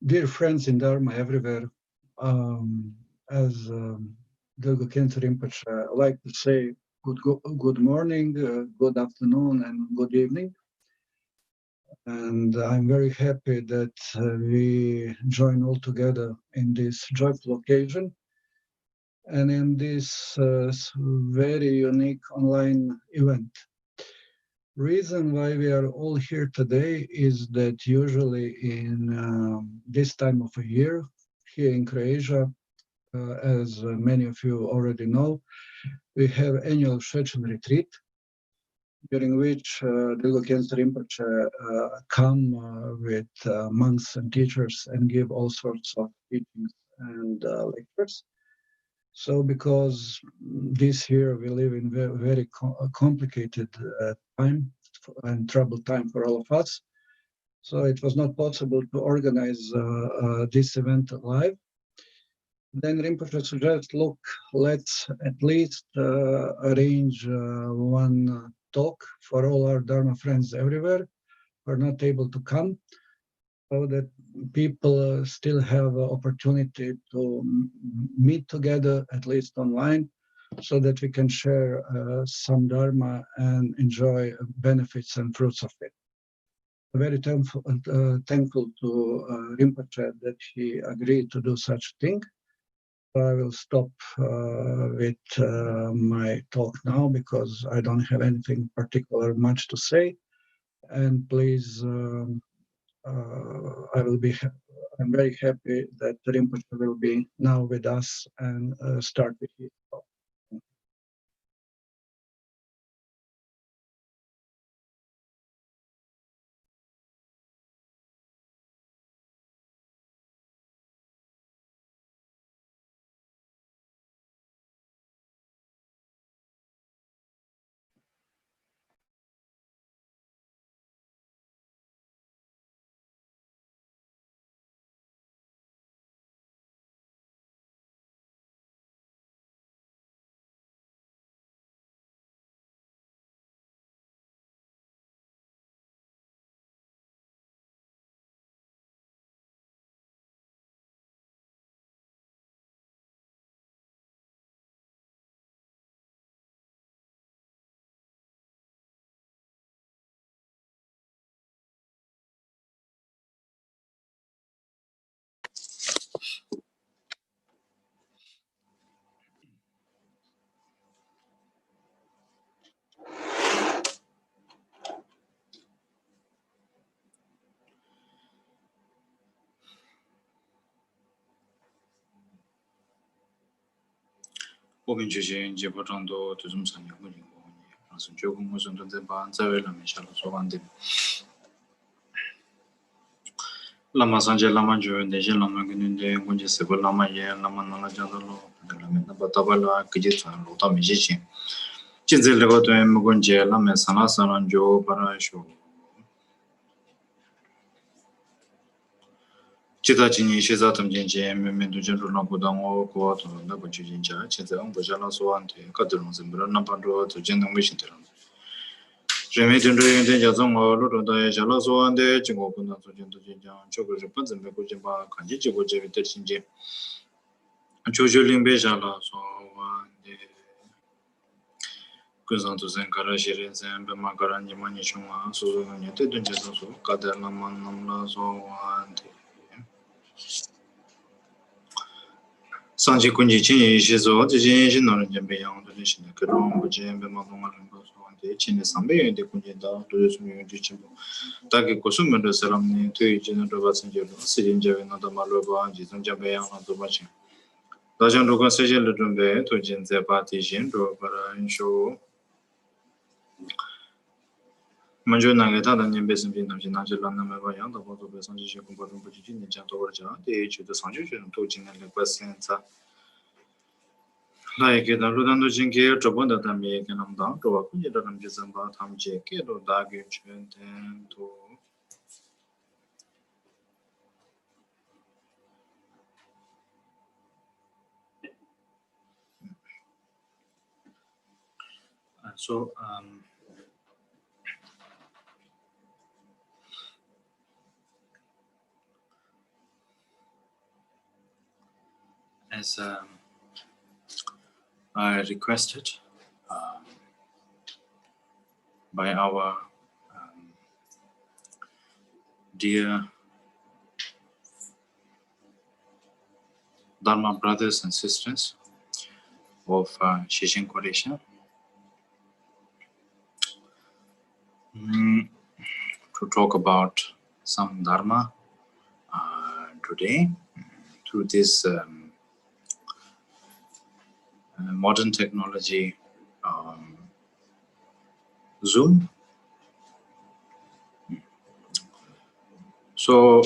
Dear friends in Dharma everywhere, as Dilgo Khyentse Rinpoche like to say, good morning, good afternoon, and good evening. And I'm very happy that we join all together in this joyful occasion and in this very unique online event. Reason why we are all here today is that usually in this time of a year, here in Croatia, as many of you already know, we have annual Shechen retreat, during which Dilgo Khyentse Rinpoche come with monks and teachers and give all sorts of teachings and lectures. So because this year we live in very complicated time and troubled time for all of us, so it was not possible to organize this event live. Then Rinpoche suggests, look, let's at least arrange one talk for all our Dharma friends everywhere who are not able to come, so that people still have an opportunity to meet together, at least online, so that we can share some Dharma and enjoy benefits and fruits of it. I'm very thankful to Rinpoche that he agreed to do such a thing. I will stop with my talk now because I don't have anything particular much to say. And please, I'm very happy that Rinpoche will be now with us and start with his talk. Open Jin, Jabotando, to some San Yoni, as a joke was under the bands, I will and shall also want it. Lama Sanja Lama Jo, the Jelamagan, the Winjasable Lama Ye, Lama Nala Jadalo, the Lamina Batabala, Kijit and Lota Mijichi. Chinzel to Mugunje, Lama Sanasan and Joe Parasho. Chitachini, she's atom Jinji, Memento General Nabudango, Quato, Nabujinja, Chizan, Bojala Swan, Catalans and Brunapado to General Mission. Remaining the Yazon or Ludo, Jalazo and the Chingopuna to Jinjan, Choco Japans and Bekujimba, Kanjichi, Jinji. Chojuling Bejala, so the Kuzanto Zankara Shirin and Bemakaran Yamanishuma, Susan, Yetun, Kadalaman, Namla, so and Sanji Kunji Shizo, the Jin or Jambian, the nation, the Karum, Jim, Bemama, the Chin is some way, the Kunjita, to this mutual. Taki Kosum, the ceremony, to General Vassanjo, sitting Javin, the Malova, Jizum Jabayan, the watching. Dajan Logan Sajal Lumbe, to Jinze Partition, to Para show Manjuna, and Basin of Jinajala, Namayan, the Boto Sanji, Kumbarum, the Jantoja, the age of the Sanji, to Jin and the Quesenza. Like it, Ludando Jinki, Trabunda Dami, and I'm down to a Kunjadam Jizamba, Tam Jake, or Dagage, and to. So, as I requested by our dear Dharma brothers and sisters of Shechen Croatia, to talk about some Dharma today through this modern technology Zoom. So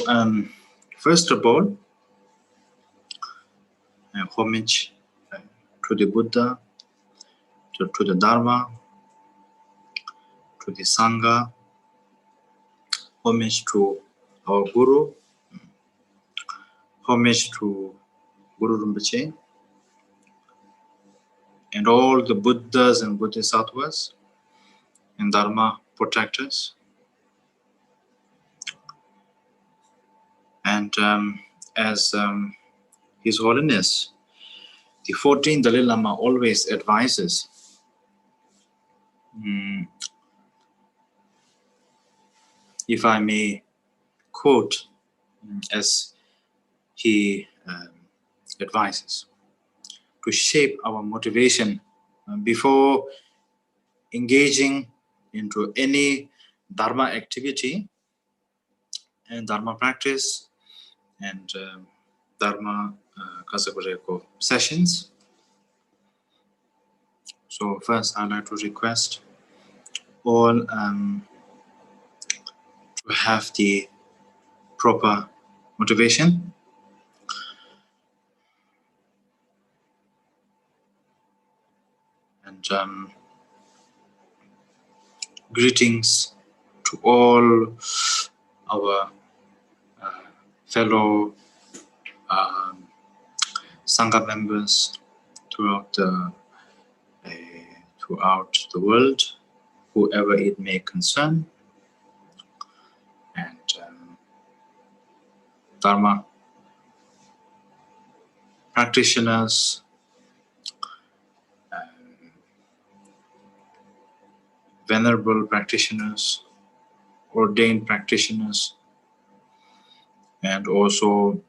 first of all, homage to the Buddha, to the Dharma, to the Sangha, homage to our Guru, homage to Guru Rinpoche, and all the Buddhas and Bodhisattvas and Dharma protectors. And as His Holiness, the 14th Dalai Lama always advises if I may quote as he advises, to shape our motivation before engaging into any Dharma activity and Dharma practice and Dharma sessions. So first I'd like to request all to have the proper motivation. And greetings to all our fellow Sangha members throughout the world, whoever it may concern, and Dharma practitioners, venerable practitioners, ordained practitioners, and also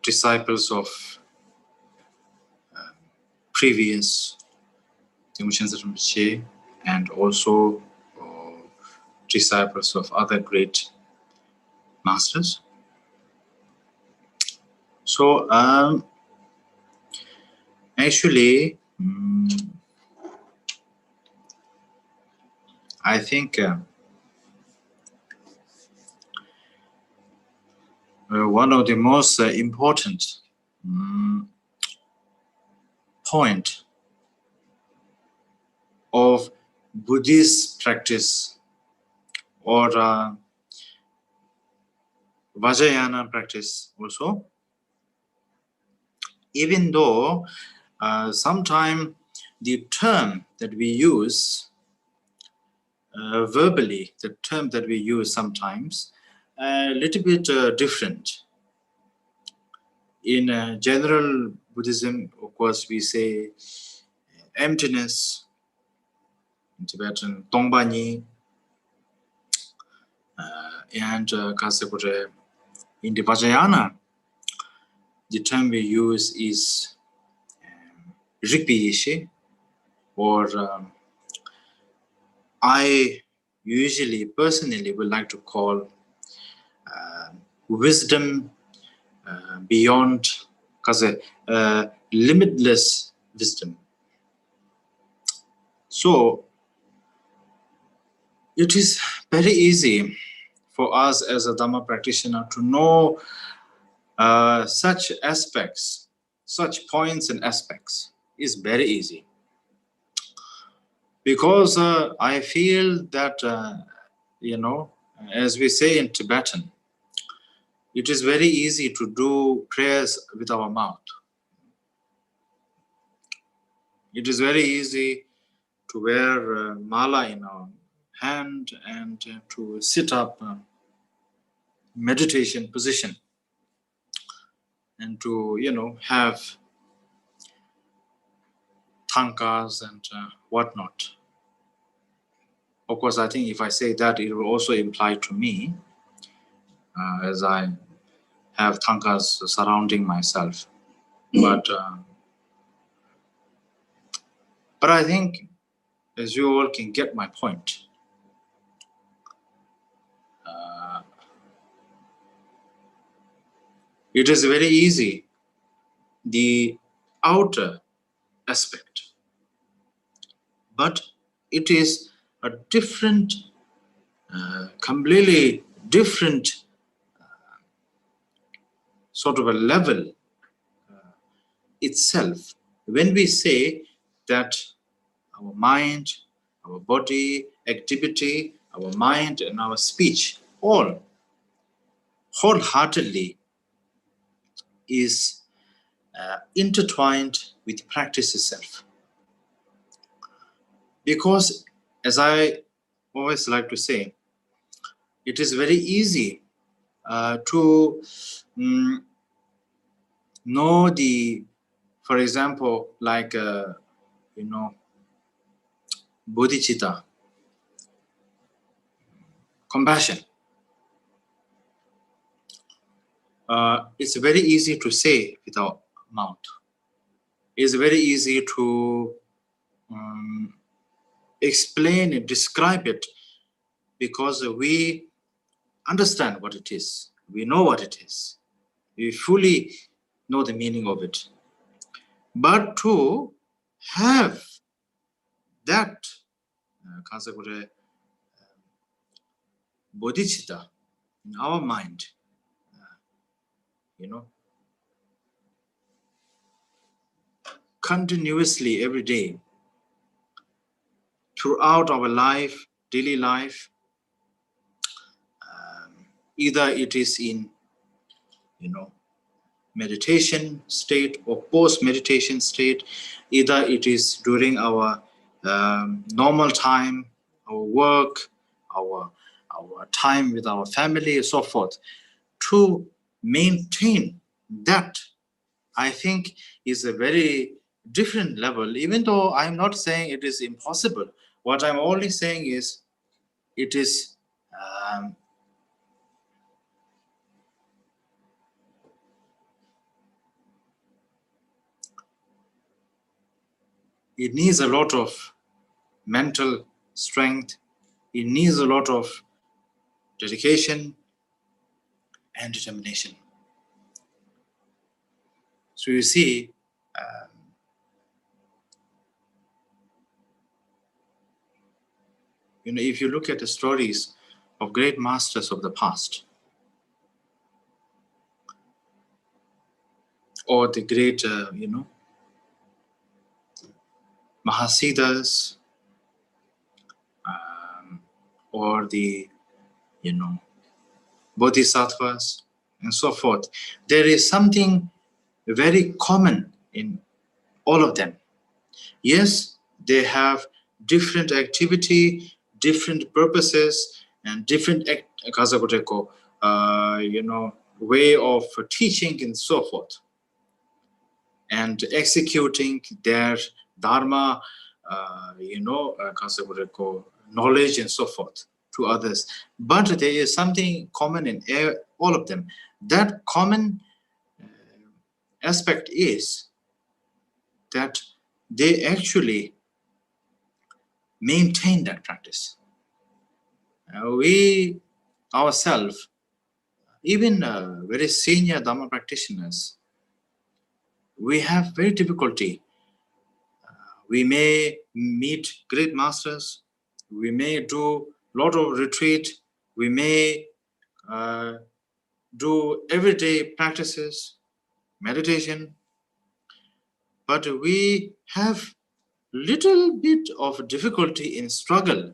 disciples of previous Khyentse Rinpoche, and also disciples of other great masters. So actually I think one of the most important point of Buddhist practice or Vajrayana practice also, even though sometimes the term that we use verbally, the term that we use sometimes a little bit different. In general Buddhism, of course, we say emptiness, in Tibetan Tongbanyi, and in the Vajrayana, the term we use is Rikpi, or I usually personally would like to call wisdom beyond, limitless wisdom. So it is very easy for us as a Dhamma practitioner to know such aspects, such points and aspects is very easy. Because I feel that, as we say in Tibetan, it is very easy to do prayers with our mouth. It is very easy to wear mala in our hand and to sit up meditation position and to, have tankas and whatnot. Of course, I think if I say that, it will also imply to me, as I have tankas surrounding myself. But I think, as you all can get my point, it is very easy, the outer aspect, but it is a different, completely different sort of a level itself. When we say that our mind, our body, activity, our mind and our speech, all wholeheartedly is intertwined with practice itself. Because, as I always like to say, it is very easy to know the, for example, like, bodhicitta, compassion. It's very easy to say with our mouth. It's very easy to explain and describe it, because we understand what it is. We know what it is. We fully know the meaning of it. But to have that bodhicitta in our mind, continuously every day, throughout our life, daily life, either it is in, meditation state or post-meditation state, either it is during our normal time, our work, our time with our family, and so forth. To maintain that, I think, is a very different level, even though I'm not saying it is impossible. What I'm only saying is it is it needs a lot of mental strength. It needs a lot of dedication and determination. So you see, if you look at the stories of great masters of the past, or the great, Mahasiddhas, or the, Bodhisattvas, and so forth, there is something very common in all of them. Yes, they have different activity, different purposes, and different way of teaching and so forth, and executing their dharma, knowledge and so forth to others. But there is something common in all of them. That common aspect is that they actually maintain that practice. We ourselves, even very senior Dharma practitioners, we have very difficulty. We may meet great masters, we may do a lot of retreat, we may do everyday practices, meditation, but we have little bit of difficulty in struggle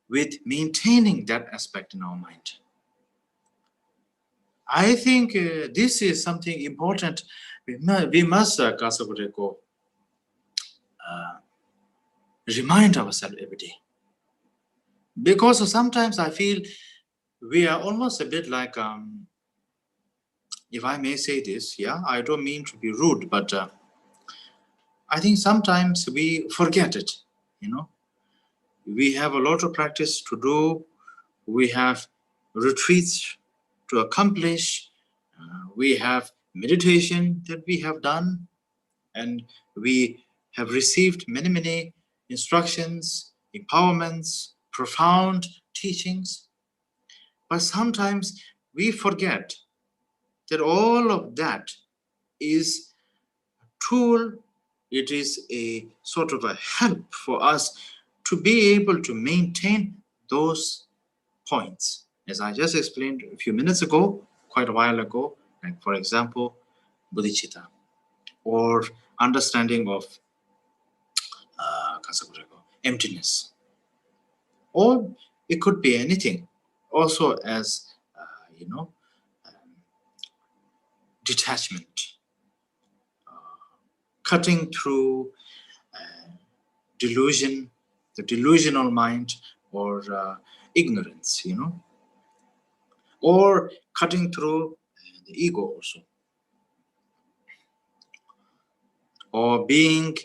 with maintaining that aspect in our mind. I think this is something important. We must remind ourselves every day. Because sometimes I feel we are almost a bit like, if I may say this, yeah, I don't mean to be rude, but I think sometimes we forget it, you know. We have a lot of practice to do. We have retreats to accomplish. We have meditation that we have done, and we have received many, many instructions, empowerments, profound teachings. But sometimes we forget that all of that is a tool, it is a sort of a help for us to be able to maintain those points. As I just explained a few minutes ago, quite a while ago, like for example, bodhicitta, or understanding of emptiness, or it could be anything. Also, as detachment, cutting through delusion, the delusional mind, or ignorance, or cutting through the ego also, or being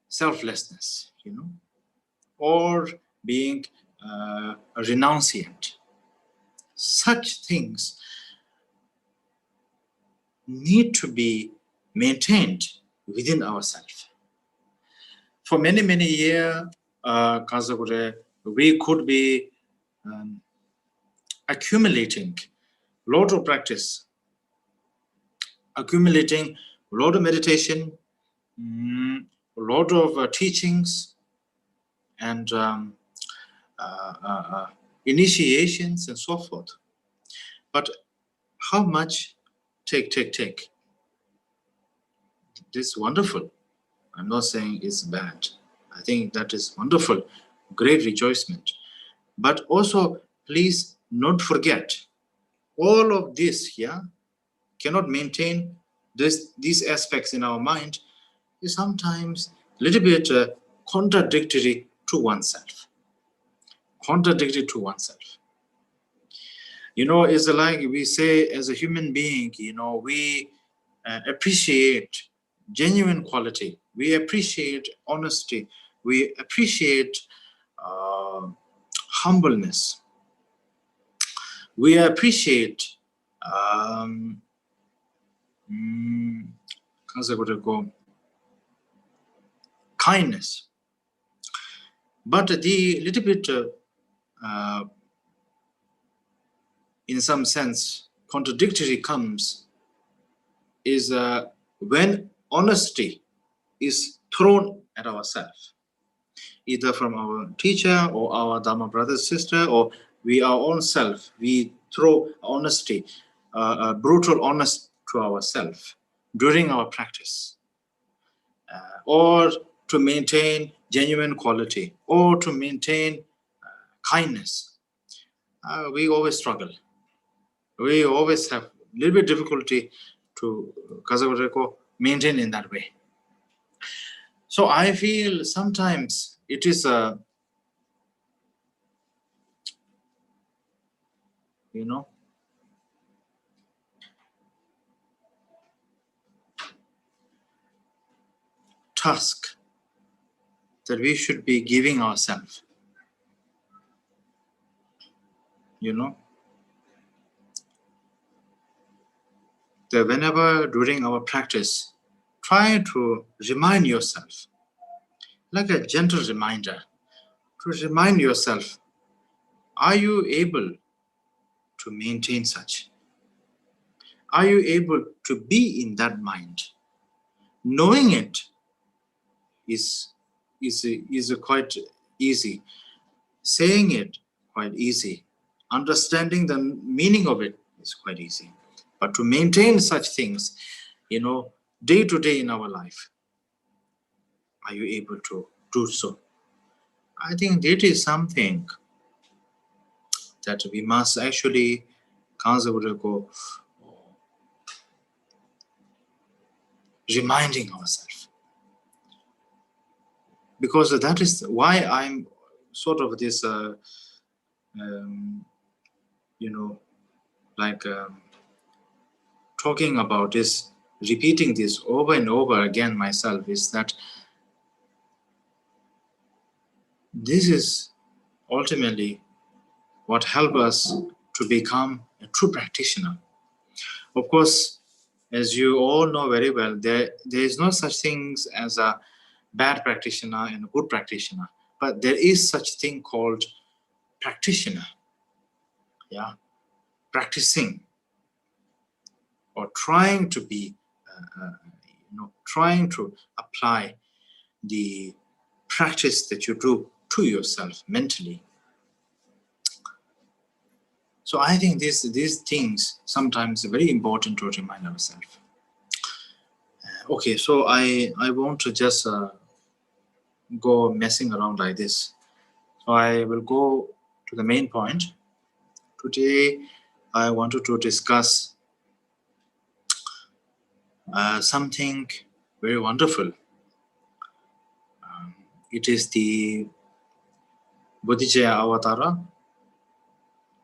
selflessness, or being a renunciant. Such things need to be maintained within ourselves. For many, many years, we could be accumulating a lot of practice, accumulating a lot of meditation, a lot of teachings, and initiations and so forth. But how much take? This is wonderful. I'm not saying it's bad. I think that is wonderful, great rejoicement. But also, please not forget, all of this, cannot maintain these aspects in our mind is sometimes a little bit contradictory to oneself. Contradictory to oneself. It's like we say, as a human being, we appreciate genuine quality. We appreciate honesty. We appreciate humbleness. We appreciate kindness. But the little bit, in some sense, contradictory comes is when honesty is thrown at ourselves, either from our teacher or our Dharma brother, sister, or we our own self. We throw honesty, brutal honest to ourselves during our practice, or to maintain genuine quality, or to maintain kindness. We always struggle. We always have a little bit difficulty to maintain in that way. So I feel sometimes it is a, task that we should be giving ourselves. That whenever during our practice, try to remind yourself, like a gentle reminder, to remind yourself, are you able to maintain such? Are you able to be in that mind? Knowing it is quite easy. Saying it quite easy. Understanding the meaning of it is quite easy. But to maintain such things, day to day in our life, are you able to do so? I think that is something that we must actually reminding ourselves. because that is why I'm sort of this, talking about this, repeating this over and over again myself, is that this is ultimately what helps us to become a true practitioner. Of course, as you all know very well, there is no such things as a bad practitioner and a good practitioner, but there is such thing called practitioner. Yeah, practicing or trying to be, trying to apply the practice that you do to yourself mentally. So I think these things sometimes are very important to remind ourselves. Okay, so I want to just go messing around like this. So I will go to the main point. Today I wanted to discuss something very wonderful. It is the Bodhisattvacharyavatara,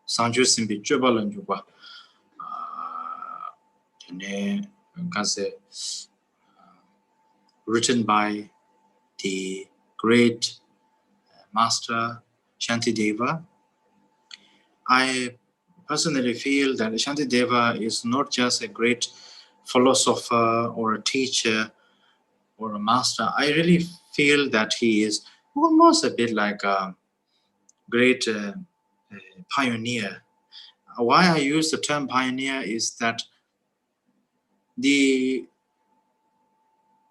Sanju Simbi Chobalan Juba. Written by the great master Shantideva. I personally feel that Shantideva is not just a great philosopher or a teacher or a master. I really feel that he is almost a bit like a great pioneer. Why I use the term pioneer is that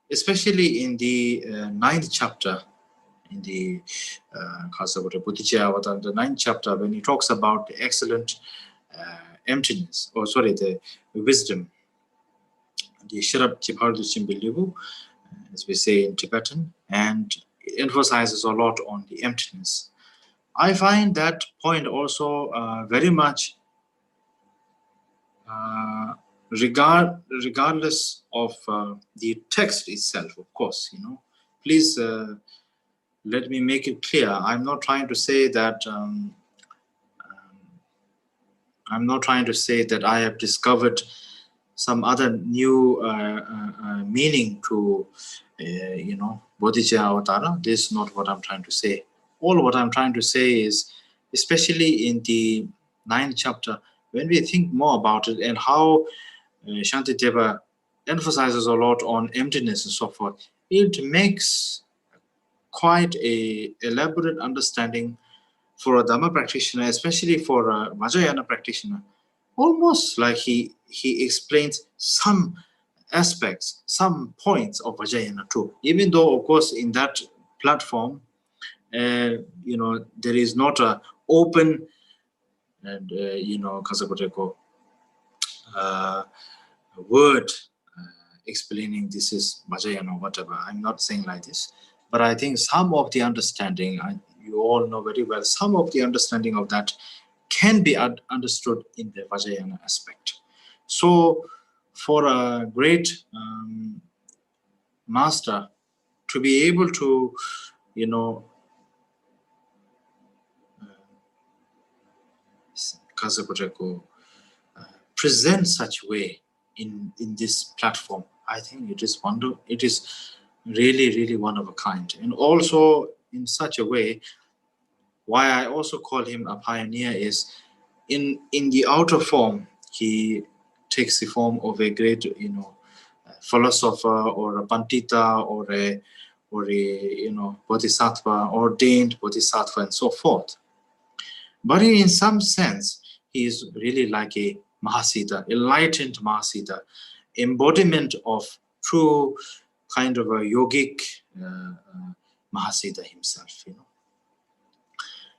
especially in the ninth chapter, in the Bodhisattvacharyavatara, the ninth chapter, when he talks about the excellent emptiness, the wisdom, the Shirab Chipardu Chimbilibu, as we say in Tibetan, and it emphasizes a lot on the emptiness. I find that point also very much regardless of the text itself, of course, please let me make it clear. I'm not trying to say that I have discovered some other new meaning to Bodhisattvacharyavatara. This is not what I'm trying to say. All what I'm trying to say is, especially in the ninth chapter, when we think more about it and how Shantideva emphasizes a lot on emptiness and so forth, it makes quite a elaborate understanding for a Dhamma practitioner, especially for a Vajrayana practitioner. Almost like he explains some aspects, some points of Vajrayana too. Even though, of course, in that platform, there is not a open and word explaining this is Vajrayana or whatever. I'm not saying like this, but I think some of the understanding, you all know very well, some of the understanding of that can be understood in the Vajrayana aspect. So for a great master to be able to, present such way in this platform, I think it is wonderful. It is really, really one of a kind. And also in such a way, why I also call him a pioneer is in the outer form, he takes the form of a great, philosopher or a pandita or a bodhisattva, ordained bodhisattva, and so forth. But in some sense, he is really like a Mahasiddha, enlightened Mahasiddha, embodiment of true kind of a yogic Mahasiddha himself.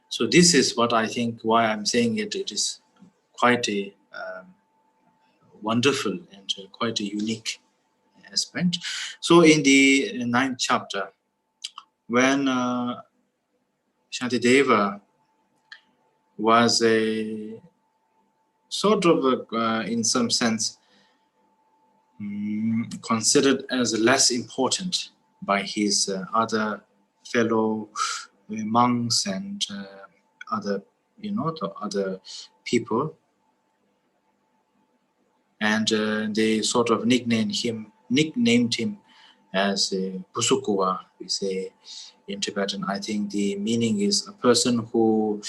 So this is what I think, why I'm saying it is quite a wonderful and quite a unique aspect. So in the ninth chapter, when Shantideva was a sort of in some sense considered as less important by his other fellow monks and other, the other people, and they sort of nicknamed him as Busukua, we say in Tibetan. I think the meaning is a person who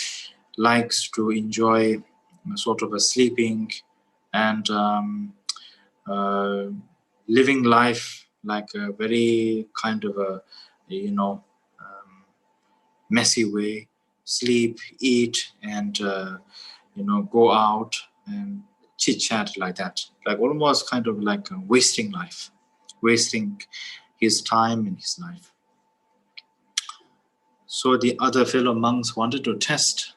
likes to enjoy sort of a sleeping and living life like a very kind of a, messy way, sleep, eat, and go out and chit chat like that, like almost kind of like wasting life, wasting his time in his life. So the other fellow monks wanted to test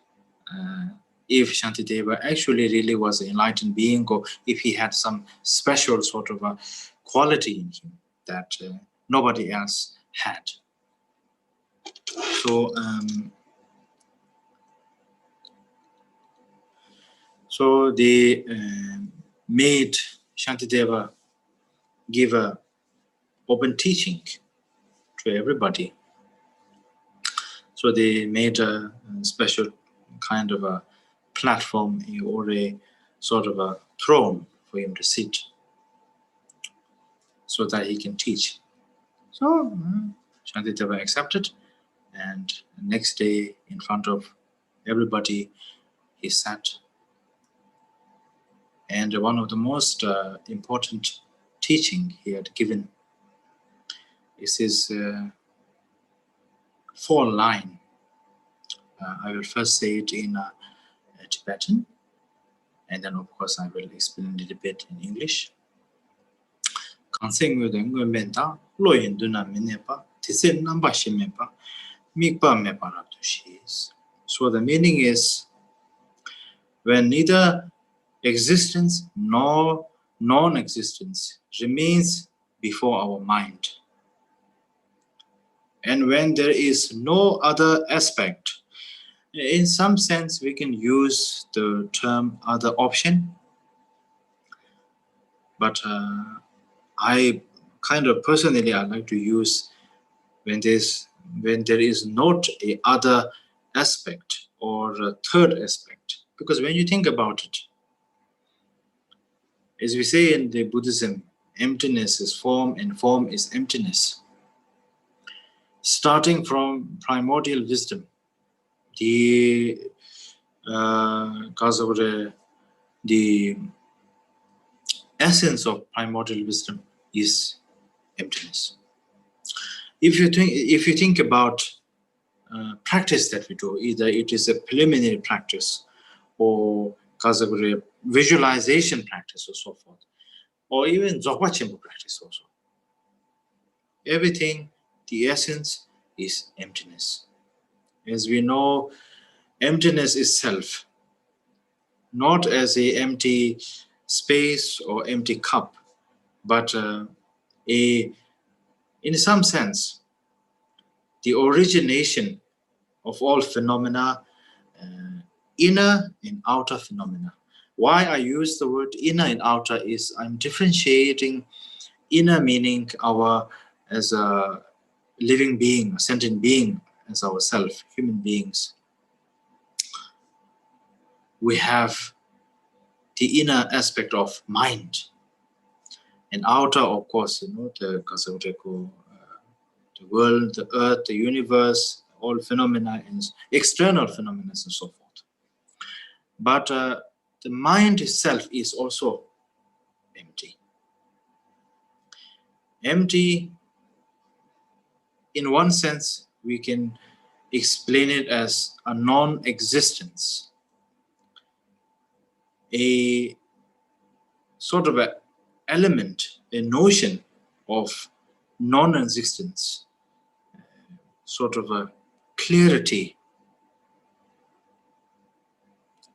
if Shantideva actually really was an enlightened being, or if he had some special sort of a quality in him that nobody else had. So they made Shantideva give a open teaching to everybody. So they made a special kind of a platform or a sort of a throne for him to sit so that he can teach. So Shantideva accepted, and the next day in front of everybody he sat. And one of the most important teaching he had given is his 4-line. I will first say it in Tibetan, and then of course I will explain it a bit in English. So the meaning is, when neither existence nor non-existence remains before our mind, and when there is no other aspect, in some sense we can use the term other option, but I kind of personally I like to use when there is not a other aspect or a third aspect, because when you think about it, as we say in the Buddhism, emptiness is form and form is emptiness. Starting from primordial wisdom, the essence of primordial wisdom is emptiness. If you think about practice that we do, either it is a preliminary practice or visualization practice or so forth, or even Dzogpa Chenpo practice also, everything, the essence is emptiness. As we know, emptiness is self, not as a empty space or empty cup, but in some sense, the origination of all phenomena, inner and outer phenomena. Why I use the word inner and outer is I'm differentiating inner, meaning our as a living being, a sentient being, as ourself, human beings. We have the inner aspect of mind, and outer, of course, the world, the earth, the universe, all phenomena, and external phenomena, and so forth. But the mind itself is also empty. Empty, in one sense, we can explain it as a non-existence, a sort of an element, a notion of non-existence, sort of a clarity,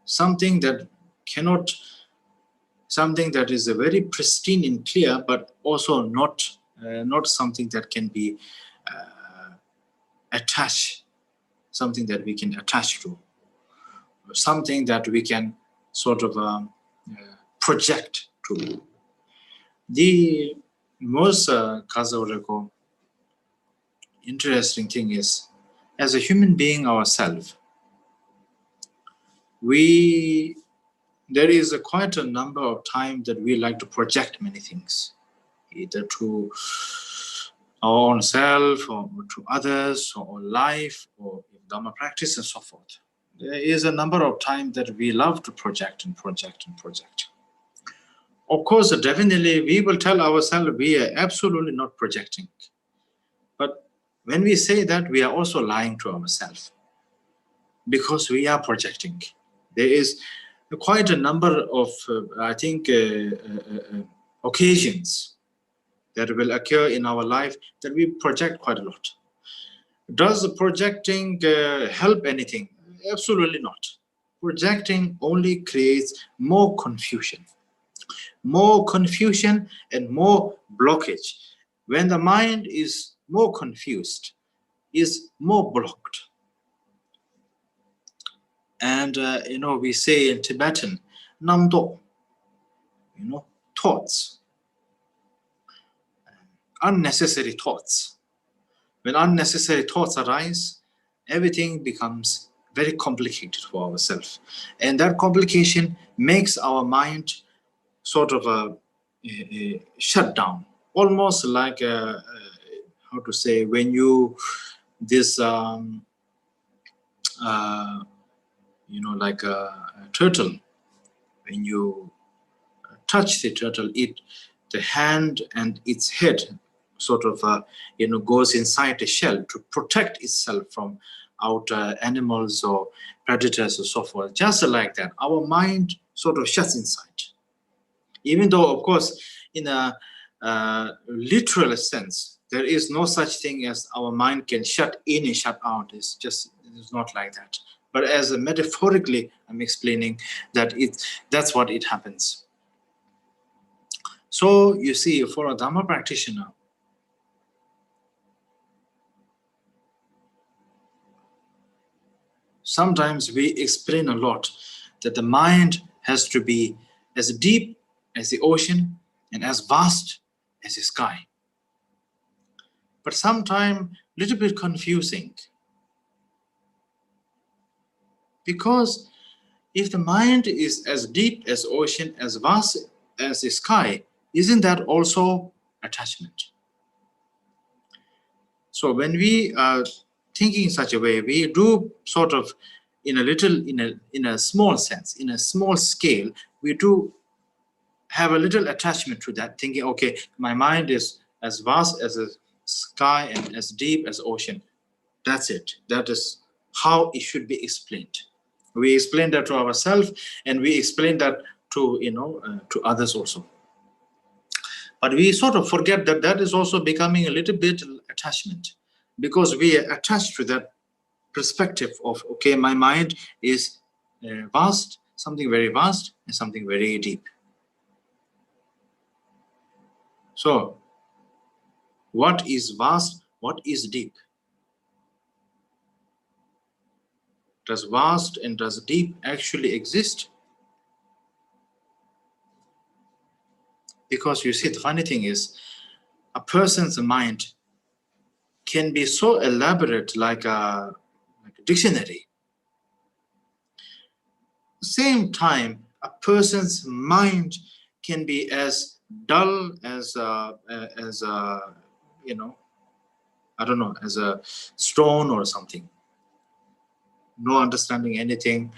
something that is a very pristine and clear, but also not something that can be attached, something that we can attach to, or something that we can sort of project to. The most interesting thing is, as a human being ourselves, there is quite a number of times that we like to project many things, either to our own self or to others or life or Dharma practice and so forth. There is a number of times that we love to project and project and project. Of course, definitely we will tell ourselves we are absolutely not projecting. But when we say that, we are also lying to ourselves because we are projecting. There is quite a number of, occasions that will occur in our life that we project quite a lot. Does projecting help anything? Absolutely not. Projecting only creates more confusion and more blockage. When the mind is more confused, is more blocked. And we say in Tibetan, namdo, thoughts, unnecessary thoughts. When unnecessary thoughts arise, everything becomes very complicated for ourselves. And that complication makes our mind sort of a shut down, almost like how to say, when you like a turtle, when you touch the turtle, the hand and its head sort of goes inside the shell to protect itself from outer animals or predators or so forth. Just like that, our mind sort of shuts inside. Even though, of course, in a literal sense, there is no such thing as our mind can shut in and shut out. It's not like that. But as metaphorically, I'm explaining that that's what it happens. So you see, for a Dhamma practitioner, sometimes we explain a lot that the mind has to be as deep as the ocean and as vast as the sky. But sometimes a little bit confusing. Because if the mind is as deep as ocean, as vast as the sky, isn't that also attachment? So when we are thinking in such a way, we do sort of in a small sense, in a small scale, we do have a little attachment to that, thinking, okay, my mind is as vast as a sky and as deep as ocean. That's it. That is how it should be explained. We explain that to ourselves, and we explain that to to others also. But we sort of forget that that is also becoming a little bit attachment, because we are attached to that perspective of, okay, my mind is vast, something very vast, and something very deep. So, what is vast? What is deep? Does vast and does deep actually exist? Because you see, the funny thing is, a person's mind can be so elaborate like a dictionary. At the same time, a person's mind can be as dull as as a stone or something. No understanding anything,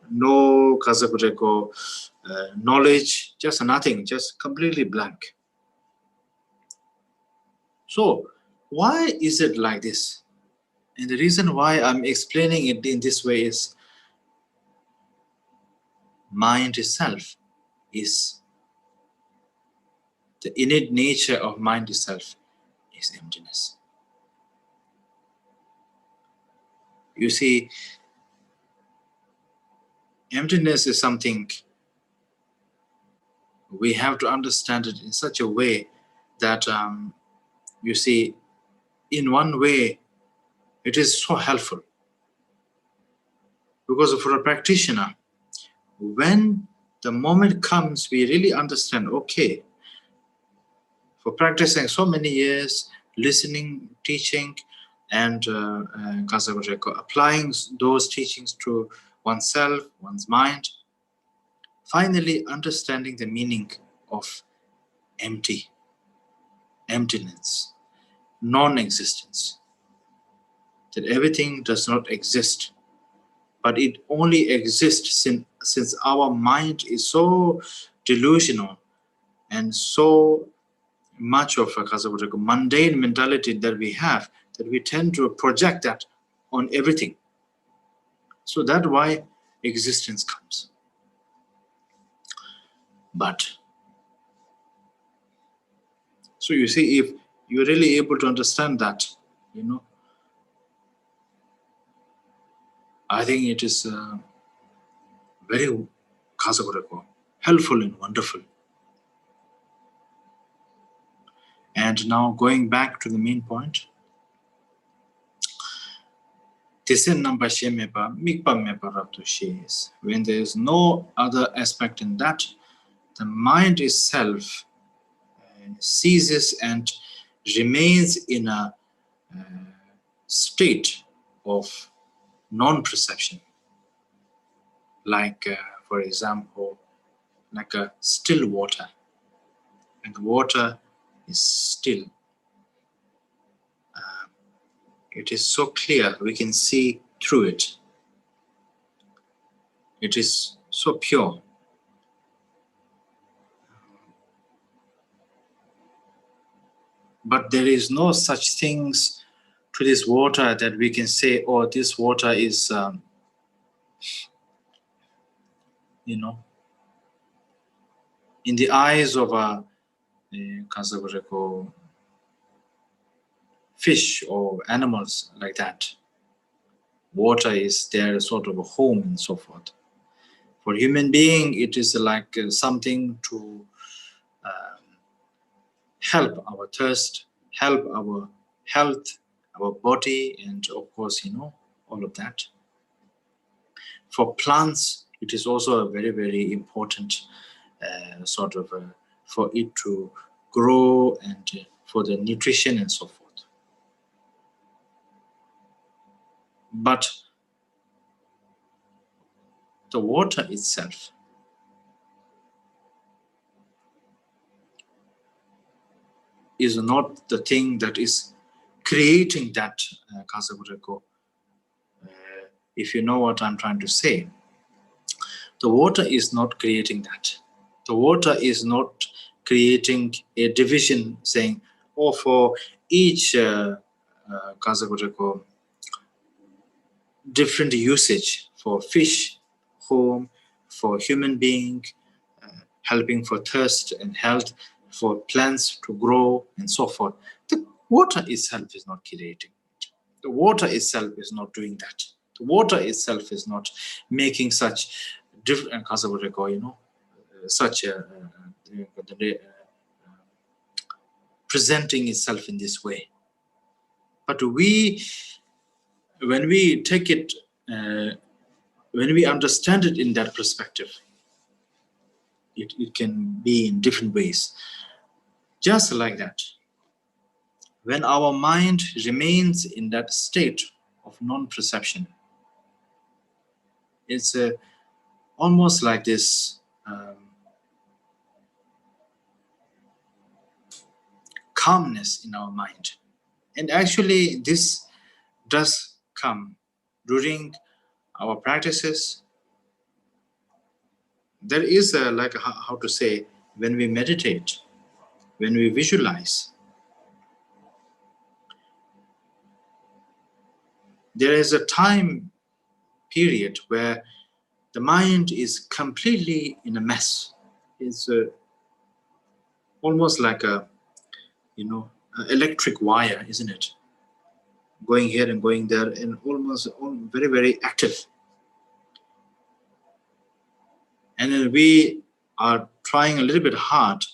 no kazakureko knowledge, just nothing, just completely blank. So why is it like this? And the reason why I'm explaining it in this way is mind itself is the innate nature of mind itself is emptiness. You see, emptiness is something we have to understand it in such a way that you see, in one way, it is so helpful. Because for a practitioner, when the moment comes, we really understand, okay, for practicing so many years, listening, teaching, and applying those teachings to oneself, one's mind. Finally, understanding the meaning of emptiness, non-existence, that everything does not exist, but it only exists since our mind is so delusional and so much of a mundane mentality that we have, that we tend to project that on everything. So that's why existence comes. But so you see, if you're really able to understand that, I think it is very helpful and wonderful. And now going back to the main point, when there is no other aspect in that, the mind itself ceases and remains in a state of non-perception. Like, for example, like a still water. And the water is still. It is so clear, we can see through it. It is so pure. But there is no such things to this water that we can say, oh, this water is, in the eyes of a fish or animals like that. Water is their sort of a home and so forth. For human being, it is like something to help our thirst, help our health, our body, and of course, all of that. For plants, it is also a very, very important for it to grow and for the nutrition and so forth. But the water itself is not the thing that is creating that if you know what I'm trying to say. The water is not creating that. The water is not creating a division saying, oh, for each different usage, for fish, home, for human being, helping for thirst and health, for plants to grow and so forth. The water itself is not creating it. The water itself is not doing that. The water itself is not making such different presenting itself in this way. But when we take it, when we understand it in that perspective, it can be in different ways. Just like that. When our mind remains in that state of non-perception, it's almost like this calmness in our mind. And actually, this does come during our practices. There is how to say, when we meditate, when we visualize, there is a time period where the mind is completely in a mess. It's almost like a electric wire, isn't it? Going here and going there, and almost very, very active. And then we are trying a little bit hard,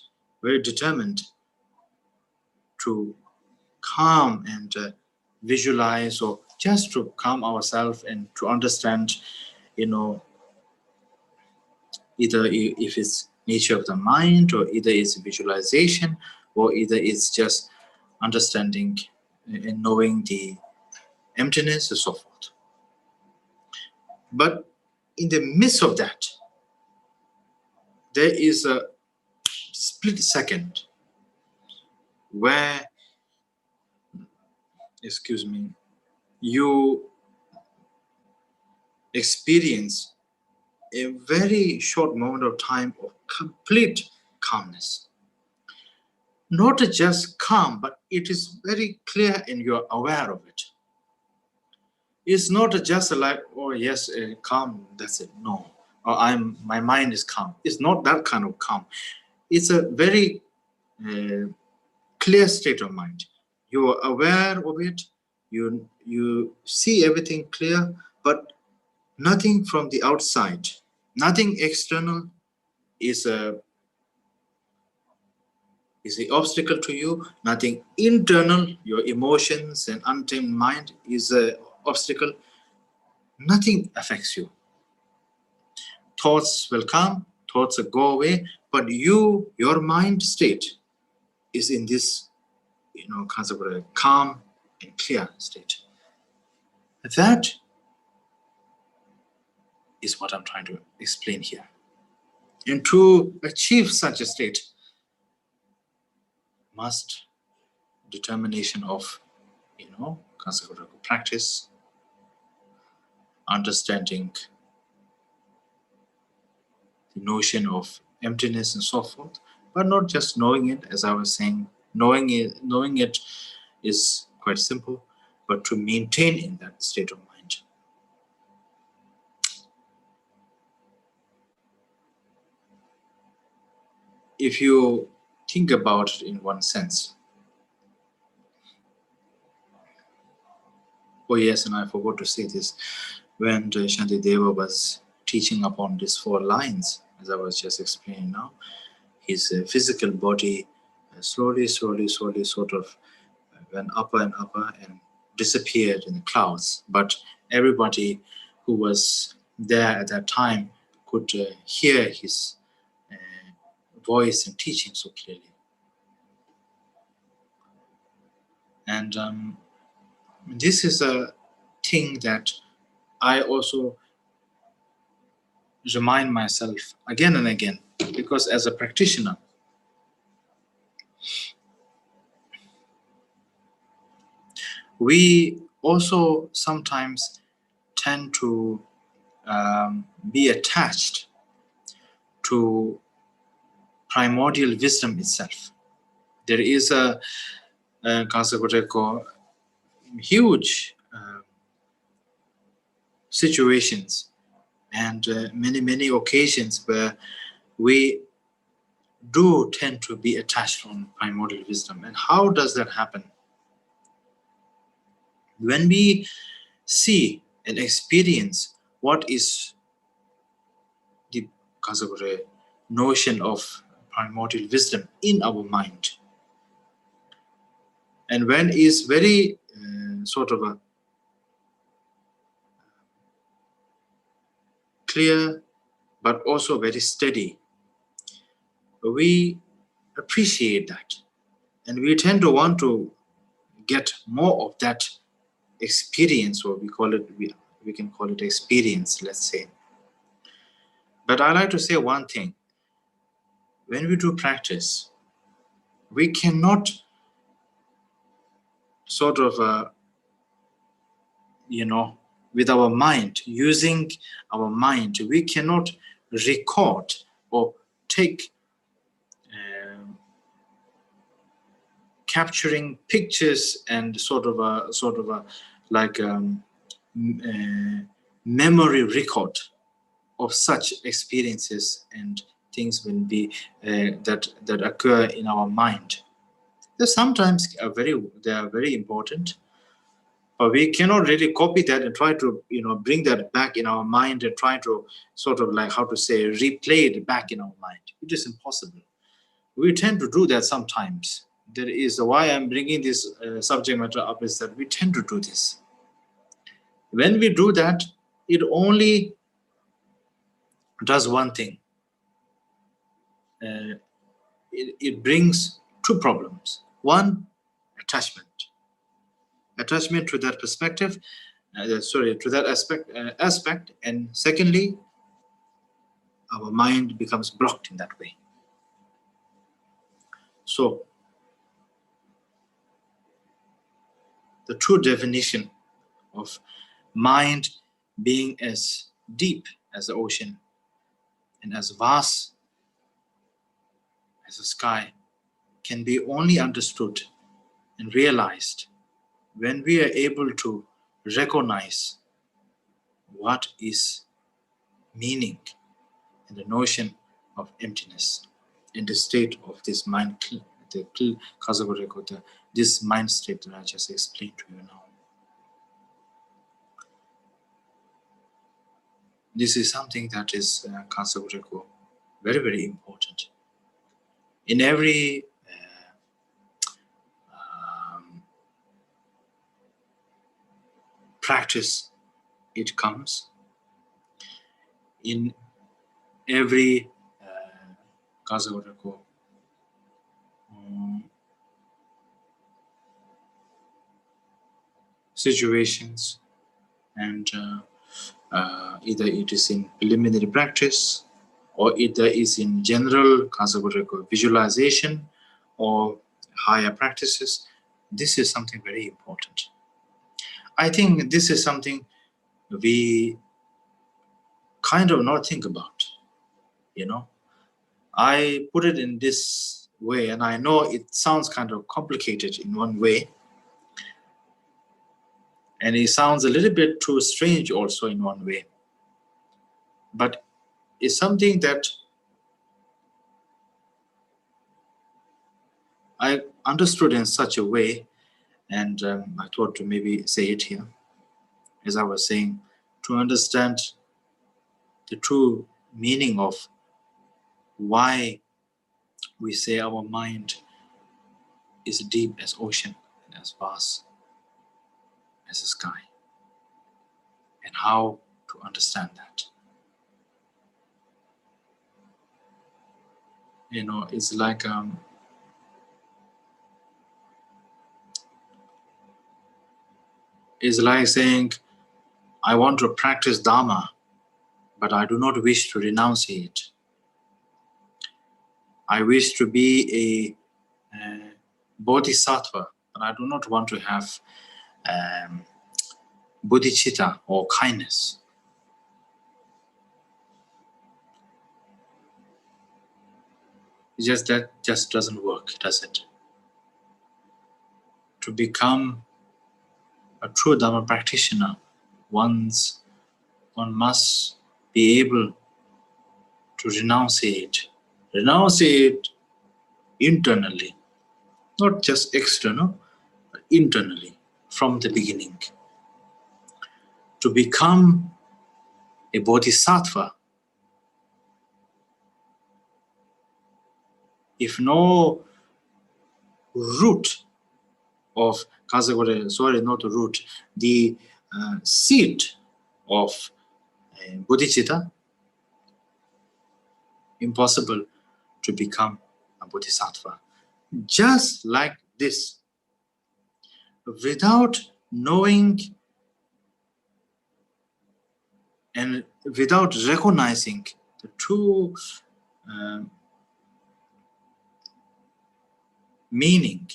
very determined to calm and visualize, or just to calm ourselves and to understand, either if it's nature of the mind, or either it's visualization, or either it's just understanding and knowing the emptiness and so forth. But in the midst of that, there is a split second where, excuse me, you experience a very short moment of time of complete calmness. Not just calm, but it is very clear and you're aware of it. It's not just like, oh yes, calm, that's it. No, or my mind is calm. It's not that kind of calm. It's a very clear state of mind. You are aware of it. You see everything clear, but nothing from the outside, nothing external is the obstacle to you. Nothing internal, your emotions and untamed mind is a obstacle. Nothing affects you. Thoughts will come, thoughts will go away, but your mind state is in this, kind of a calm and clear state. That is what I'm trying to explain here. And to achieve such a state, must determination of, consequent practice, understanding the notion of emptiness and so forth, but not just knowing it. As I was saying, knowing it is quite simple, but to maintain in that state of mind. If you think about it in one sense, oh yes, and I forgot to say this, when Shantideva was teaching upon these 4 lines, as I was just explaining now, his physical body slowly sort of went upper and upper and disappeared in the clouds. But everybody who was there at that time could hear his voice and teaching so clearly. And this is a thing that I also remind myself again and again, because as a practitioner, we also sometimes tend to be attached to primordial wisdom itself. There is a huge situations and many occasions where we do tend to be attached on primordial wisdom. And how does that happen? When we see and experience what is the notion of primordial wisdom in our mind, and when is very sort of a clear but also very steady, we appreciate that, and we tend to want to get more of that experience, or we can call it experience, let's say. But I like to say one thing: when we do practice, we cannot sort of with our mind, using our mind, we cannot record or take capturing pictures and sort of a like memory record of such experiences and things will be that occur in our mind. They sometimes they are very important, but we cannot really copy that and try to bring that back in our mind and try to sort of like, how to say, replay it back in our mind. It is impossible. We tend to do that sometimes. There is why I'm bringing this subject matter up, is that we tend to do this. When we do that, it only does one thing. It brings 2 problems. One, attachment. Attachment to that perspective, to that aspect, and secondly, our mind becomes blocked in that way. So, the true definition of mind being as deep as the ocean and as vast as the sky can be only understood and realized when we are able to recognize what is meaning and the notion of emptiness in the state of this mind, this mind state that I just explained to you now. This is something that is very, very important. In every practice, it comes. In every situations, and either it is in preliminary practice or either is in general visualization or higher practices. This is something very important. I think this is something we kind of not think about, you know. I put it in this way, and I know it sounds kind of complicated in one way, and it sounds a little bit too strange also in one way, but it's something that I understood in such a way, and I thought to maybe say it here. As I was saying, to understand the true meaning of why we say our mind is deep as ocean and as vast as the sky, and how to understand that. You know, it's like saying, I want to practice Dharma, but I do not wish to renounce it. I wish to be a Bodhisattva, but I do not want to have bodhicitta or kindness. That just doesn't work, does it? To become a true Dharma practitioner, one must be able to renounce it internally, not just external, but internally from the beginning. To become a bodhisattva, if no root of not the root, the seed of bodhicitta, impossible to become a bodhisattva. Just like this, without knowing and without recognizing the true meaning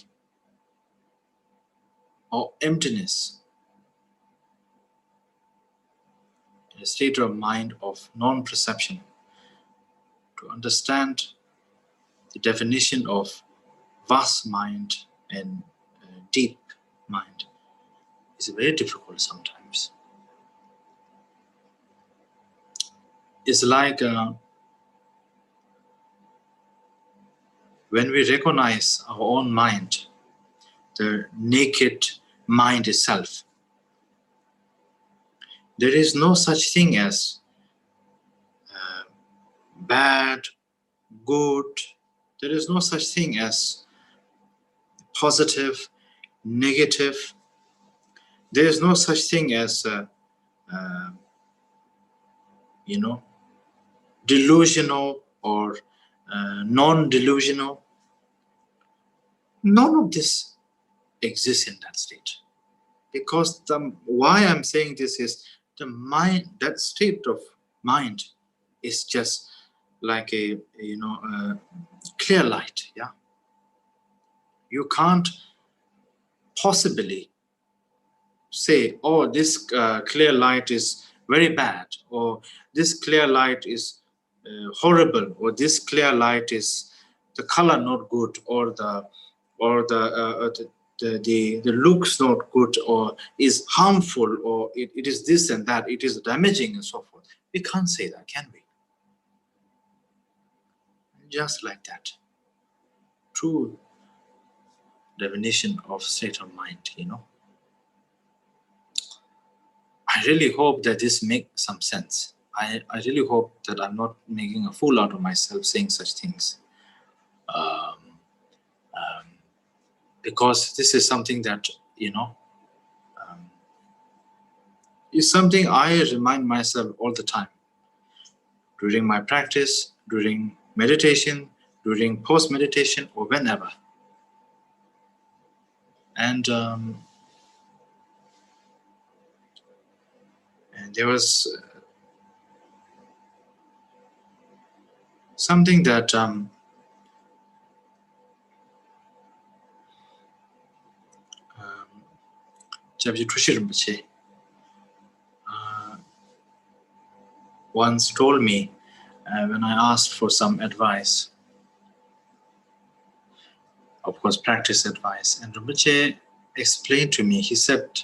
or emptiness, in a state of mind of non-perception, to understand the definition of vast mind and deep mind is very difficult sometimes. It's like when we recognize our own mind, the naked mind itself, there is no such thing as bad, good. There is no such thing as positive, negative. There is no such thing as delusional or non-delusional. None of this exist in that state. Because why I'm saying this is the mind, that state of mind is just like a clear light. Yeah, you can't possibly say, oh, this clear light is very bad, or this clear light is horrible, or this clear light is the color not good, or the looks not good, or is harmful, or it is this and that, it is damaging and so forth. We can't say that, can we? Just like that. True definition of state of mind, I really hope that this makes some sense. I really hope that I'm not making a fool out of myself saying such things. Because this is something that, is something I remind myself all the time. During my practice, during meditation, during post-meditation, or whenever. And there was something that Chabji Trushi Rinpoche once told me when I asked for some advice, of course practice advice, and Rinpoche explained to me, he said,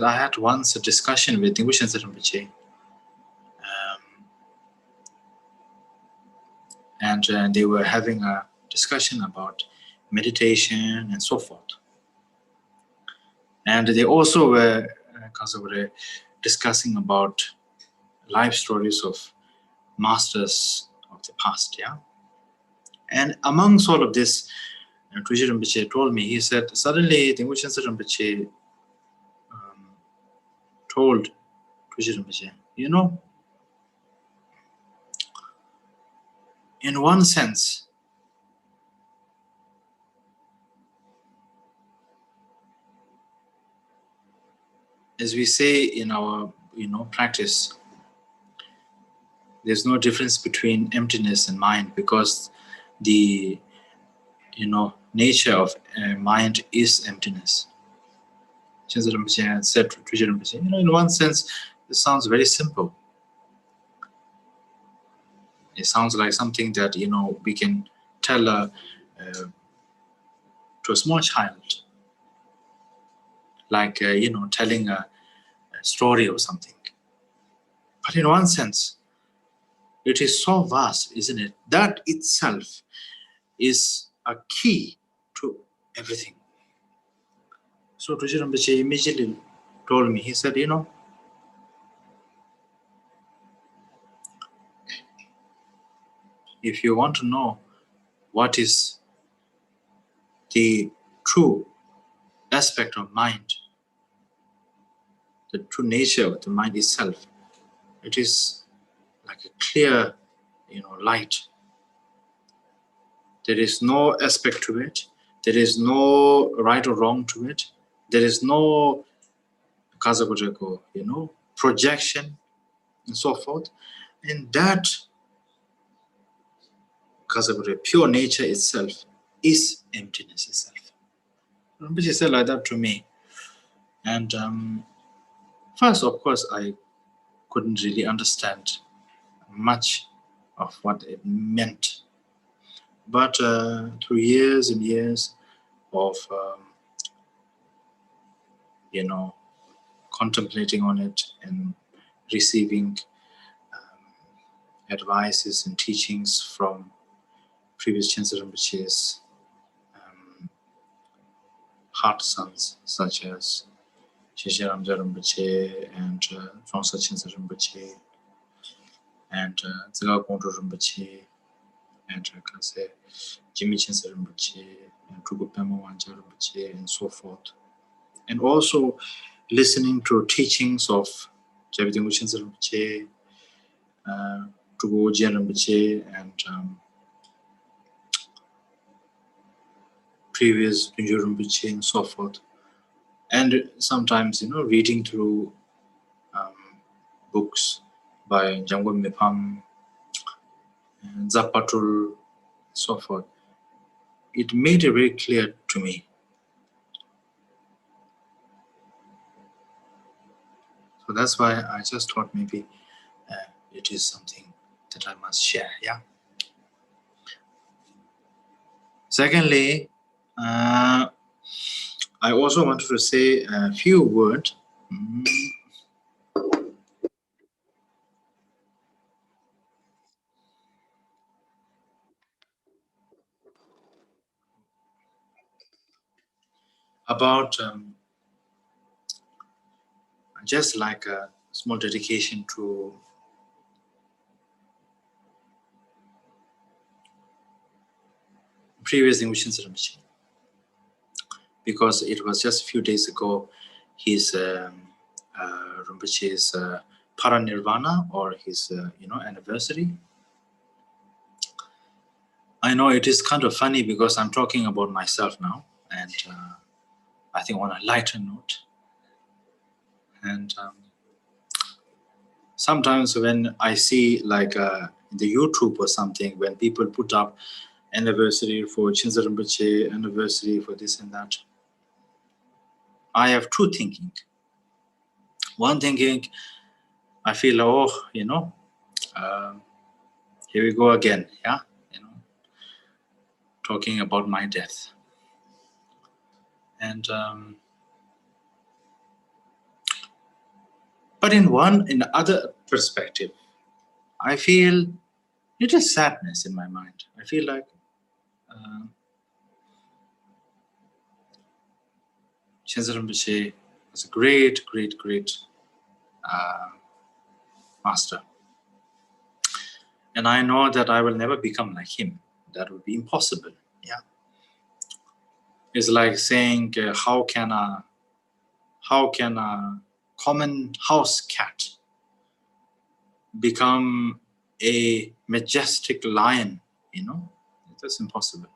I had once a discussion with Dilgo Khyentse Rinpoche, and they were having a discussion about meditation and so forth. And they also were discussing about life stories of masters of the past, yeah. And amongst all of this, Trushi Rinpoche told me, he said, suddenly Dilgo Khyentse Rinpoche told Trushi Rinpoche, in one sense, as we say in our practice, there's no difference between emptiness and mind, because the nature of mind is emptiness. Khyentse Rinpoche said to Trushi Rinpoche, in one sense, this sounds very simple. It sounds like something that we can tell to a small child, like telling a story or something. But in one sense, it is so vast, isn't it? That itself is a key to everything. So Trushi Rinpoche immediately told me, he said, if you want to know what is the true aspect of mind, the true nature of the mind itself, it is like a clear, light. There is no aspect to it. There is no right or wrong to it. There is no projection and so forth. And that pure nature itself is emptiness itself. Rinpoche said like that to me. And first, of course, I couldn't really understand much of what it meant. But through years and years of, contemplating on it and receiving advices and teachings from previous Khyentse Rinpoche's heart sons, such as Shechen Rinpoche and Zongsa Khyentse Rinpoche and Dilgo Rinpoche and Jimmy Khyentse Rinpoche and Trugu Pema Wangja Rinpoche and so forth. And also listening to teachings of Dilgo Khyentse Rinpoche, Trugu Rinpoche, and previous Dilgo Rinpoche and so forth. And sometimes, reading through books by Jangwa Mepam, Zapatul, so forth, it made it very clear to me. So that's why I just thought maybe it is something that I must share. Yeah. Secondly, I also wanted to say a few words about just like a small dedication to previous Distinguished Rinpoche, because it was just a few days ago his Rinpoche's paranirvana, or his anniversary. I know it is kind of funny because I'm talking about myself now, and I think on a lighter note. And sometimes when I see like the YouTube or something, when people put up anniversary for Khyentse Rinpoche, anniversary for this and that, I have two thinking. One thinking, I feel, here we go again, yeah, talking about my death. And but in the other perspective, I feel little sadness in my mind. I feel like Khyentse Rinpoche was a great master. And I know that I will never become like him. That would be impossible. Yeah. It's like saying, how can a common house cat become a majestic lion? That's impossible.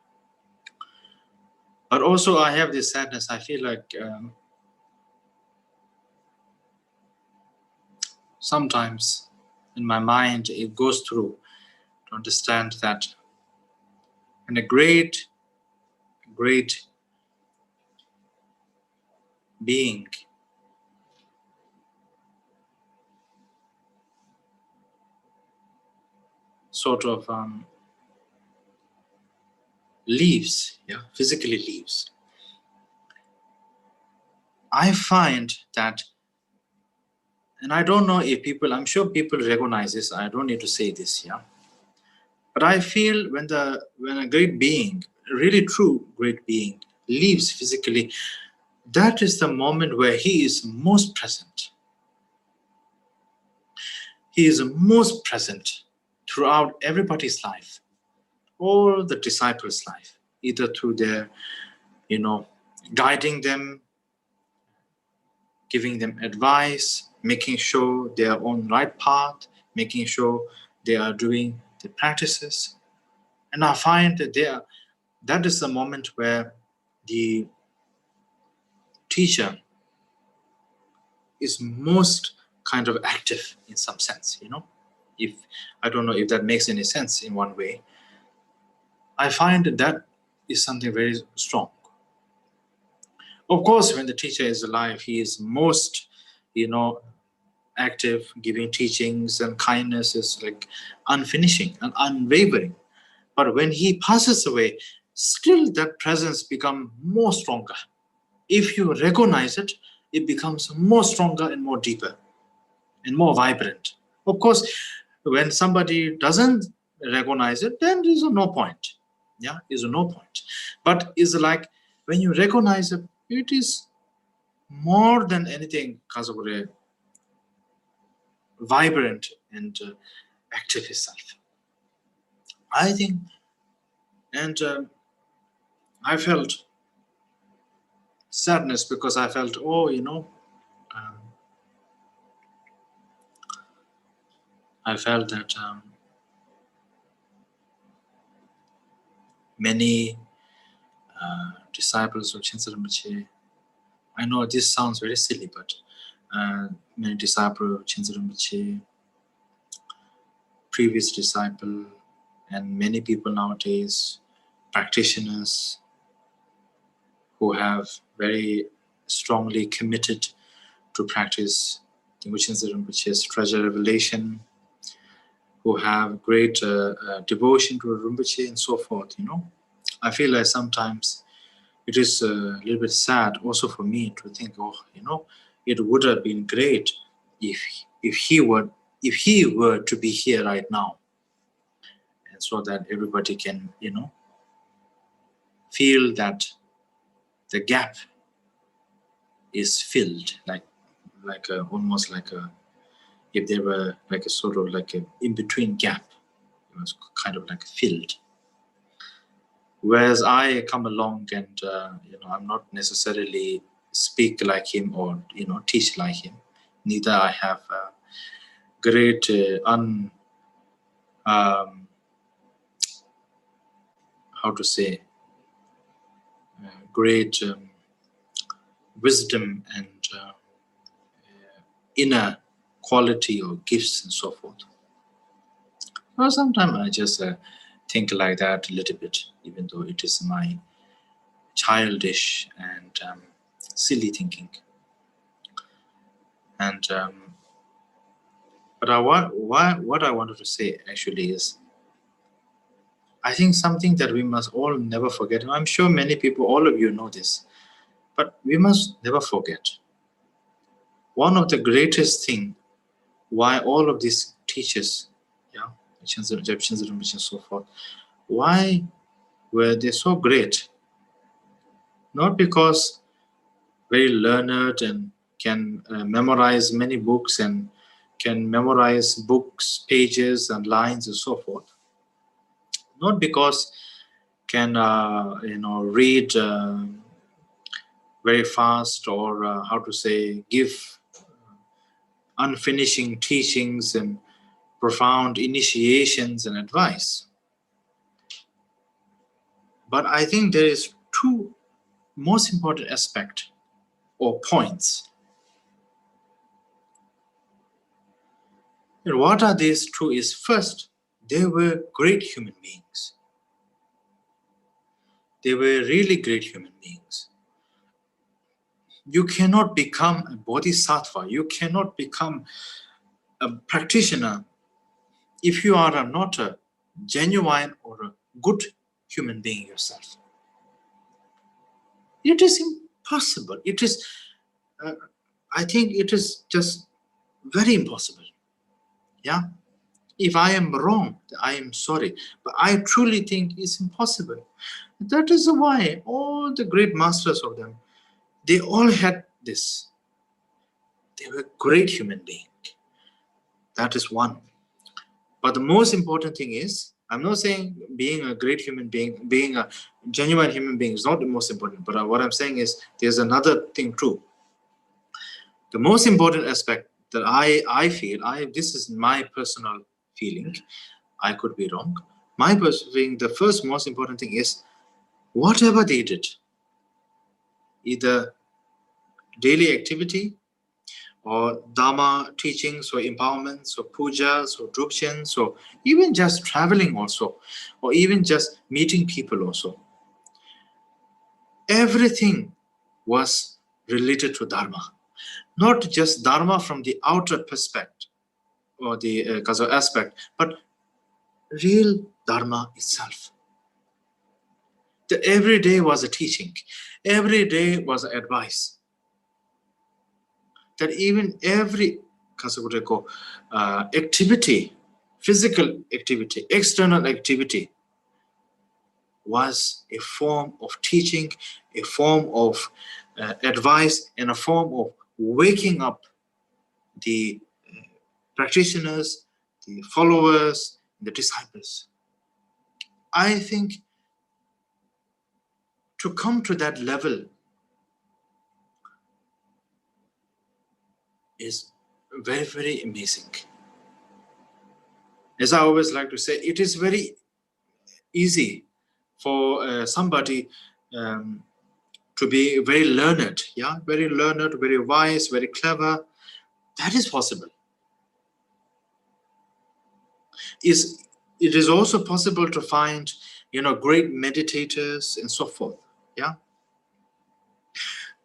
But also I have this sadness. I feel like sometimes in my mind it goes through to understand that when a great being sort of leaves, physically leaves, I find that, and I don't know if people, I'm sure people recognize this, I don't need to say this, but I feel when a great being, really true great being, leaves physically, that is the moment where he is most present. He is most present throughout everybody's life, all the disciples' life, either through their, guiding them, giving them advice, making sure they are on the right path, making sure they are doing the practices. And I find that that is the moment where the teacher is most kind of active in some sense, If I don't know if that makes any sense in one way. I find that is something very strong. Of course, when the teacher is alive, he is most, active, giving teachings, and kindness is like unfinishing and unwavering. But when he passes away, still that presence becomes more stronger. If you recognize it, it becomes more stronger and more deeper and more vibrant. Of course, when somebody doesn't recognize it, then there's no point. There's no point. But it's like when you recognize it, it is more than anything, vibrant and active itself. I think, and I felt sadness because I felt, I felt that many disciples of Khyentse Rinpoche. I know this sounds very silly, but many disciples of Khyentse Rinpoche, previous disciple, and many people nowadays, practitioners who have very strongly committed to practice Khyentse Rinpoche's treasure revelation, who have great devotion to Rinpoche and so forth, I feel like sometimes it is a little bit sad also for me to think, it would have been great if he were to be here right now, and so that everybody can, feel that the gap is filled, almost like if there were like a sort of like a in-between gap, it was kind of like filled. Whereas I come along and I'm not necessarily speak like him or teach like him. Neither I have great great wisdom and inner quality or gifts and so forth. Well, sometimes I just think like that a little bit, even though it is my childish and silly thinking. And but what I wanted to say actually is, I think something that we must all never forget, and I'm sure many people, all of you know this, but we must never forget. One of the greatest thing why all of these teachers, Khyentse Rinpoche and so forth, why were they so great? Not because very learned and can memorize many books and can memorize books, pages and lines and so forth. Not because can read very fast or give unfinishing teachings and profound initiations and advice. But I think there is two most important aspects or points. And what are these two is, first, they were great human beings. They were really great human beings. You cannot become a bodhisattva, you cannot become a practitioner if you are not a genuine or a good human being yourself. It is impossible. It is, I think it is just very impossible. Yeah? If I am wrong, I am sorry. But I truly think it's impossible. That is why all the great masters of them, they all had this. They were great human beings. That is one. But the most important thing is, I'm not saying being a great human being, being a genuine human being is not the most important. But what I'm saying is, there's another thing too. The most important aspect that I feel, this is my personal feeling, I could be wrong. My personal feeling, the first most important thing is, whatever they did, either daily activity or Dharma teachings or empowerments or pujas or drupchans or even just traveling also, or even just meeting people also, everything was related to Dharma. Not just Dharma from the outer perspective or the aspect, but real Dharma itself. That every day was a teaching, every day was advice. That even every activity, physical activity, external activity, was a form of teaching, a form of advice, and a form of waking up the practitioners, the followers, the disciples. I think to come to that level is very, very amazing. As I always like to say, it is very easy for somebody to be very learned, yeah, very learned, very wise, very clever. That is possible. It is also possible to find, great meditators and so forth, yeah.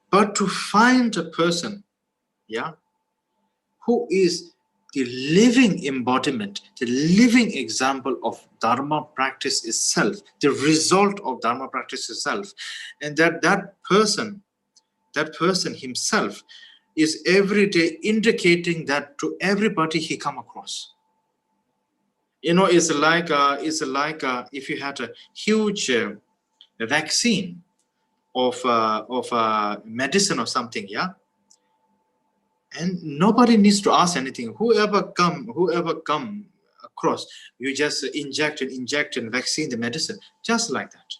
But to find a person, yeah, who is the living embodiment, the living example of Dharma practice itself, the result of Dharma practice itself, and that person himself is every day indicating that to everybody he come across. It's like if you had a huge vaccine of medicine or something, yeah, and nobody needs to ask anything. Whoever come across, you just inject and vaccine the medicine, just like that.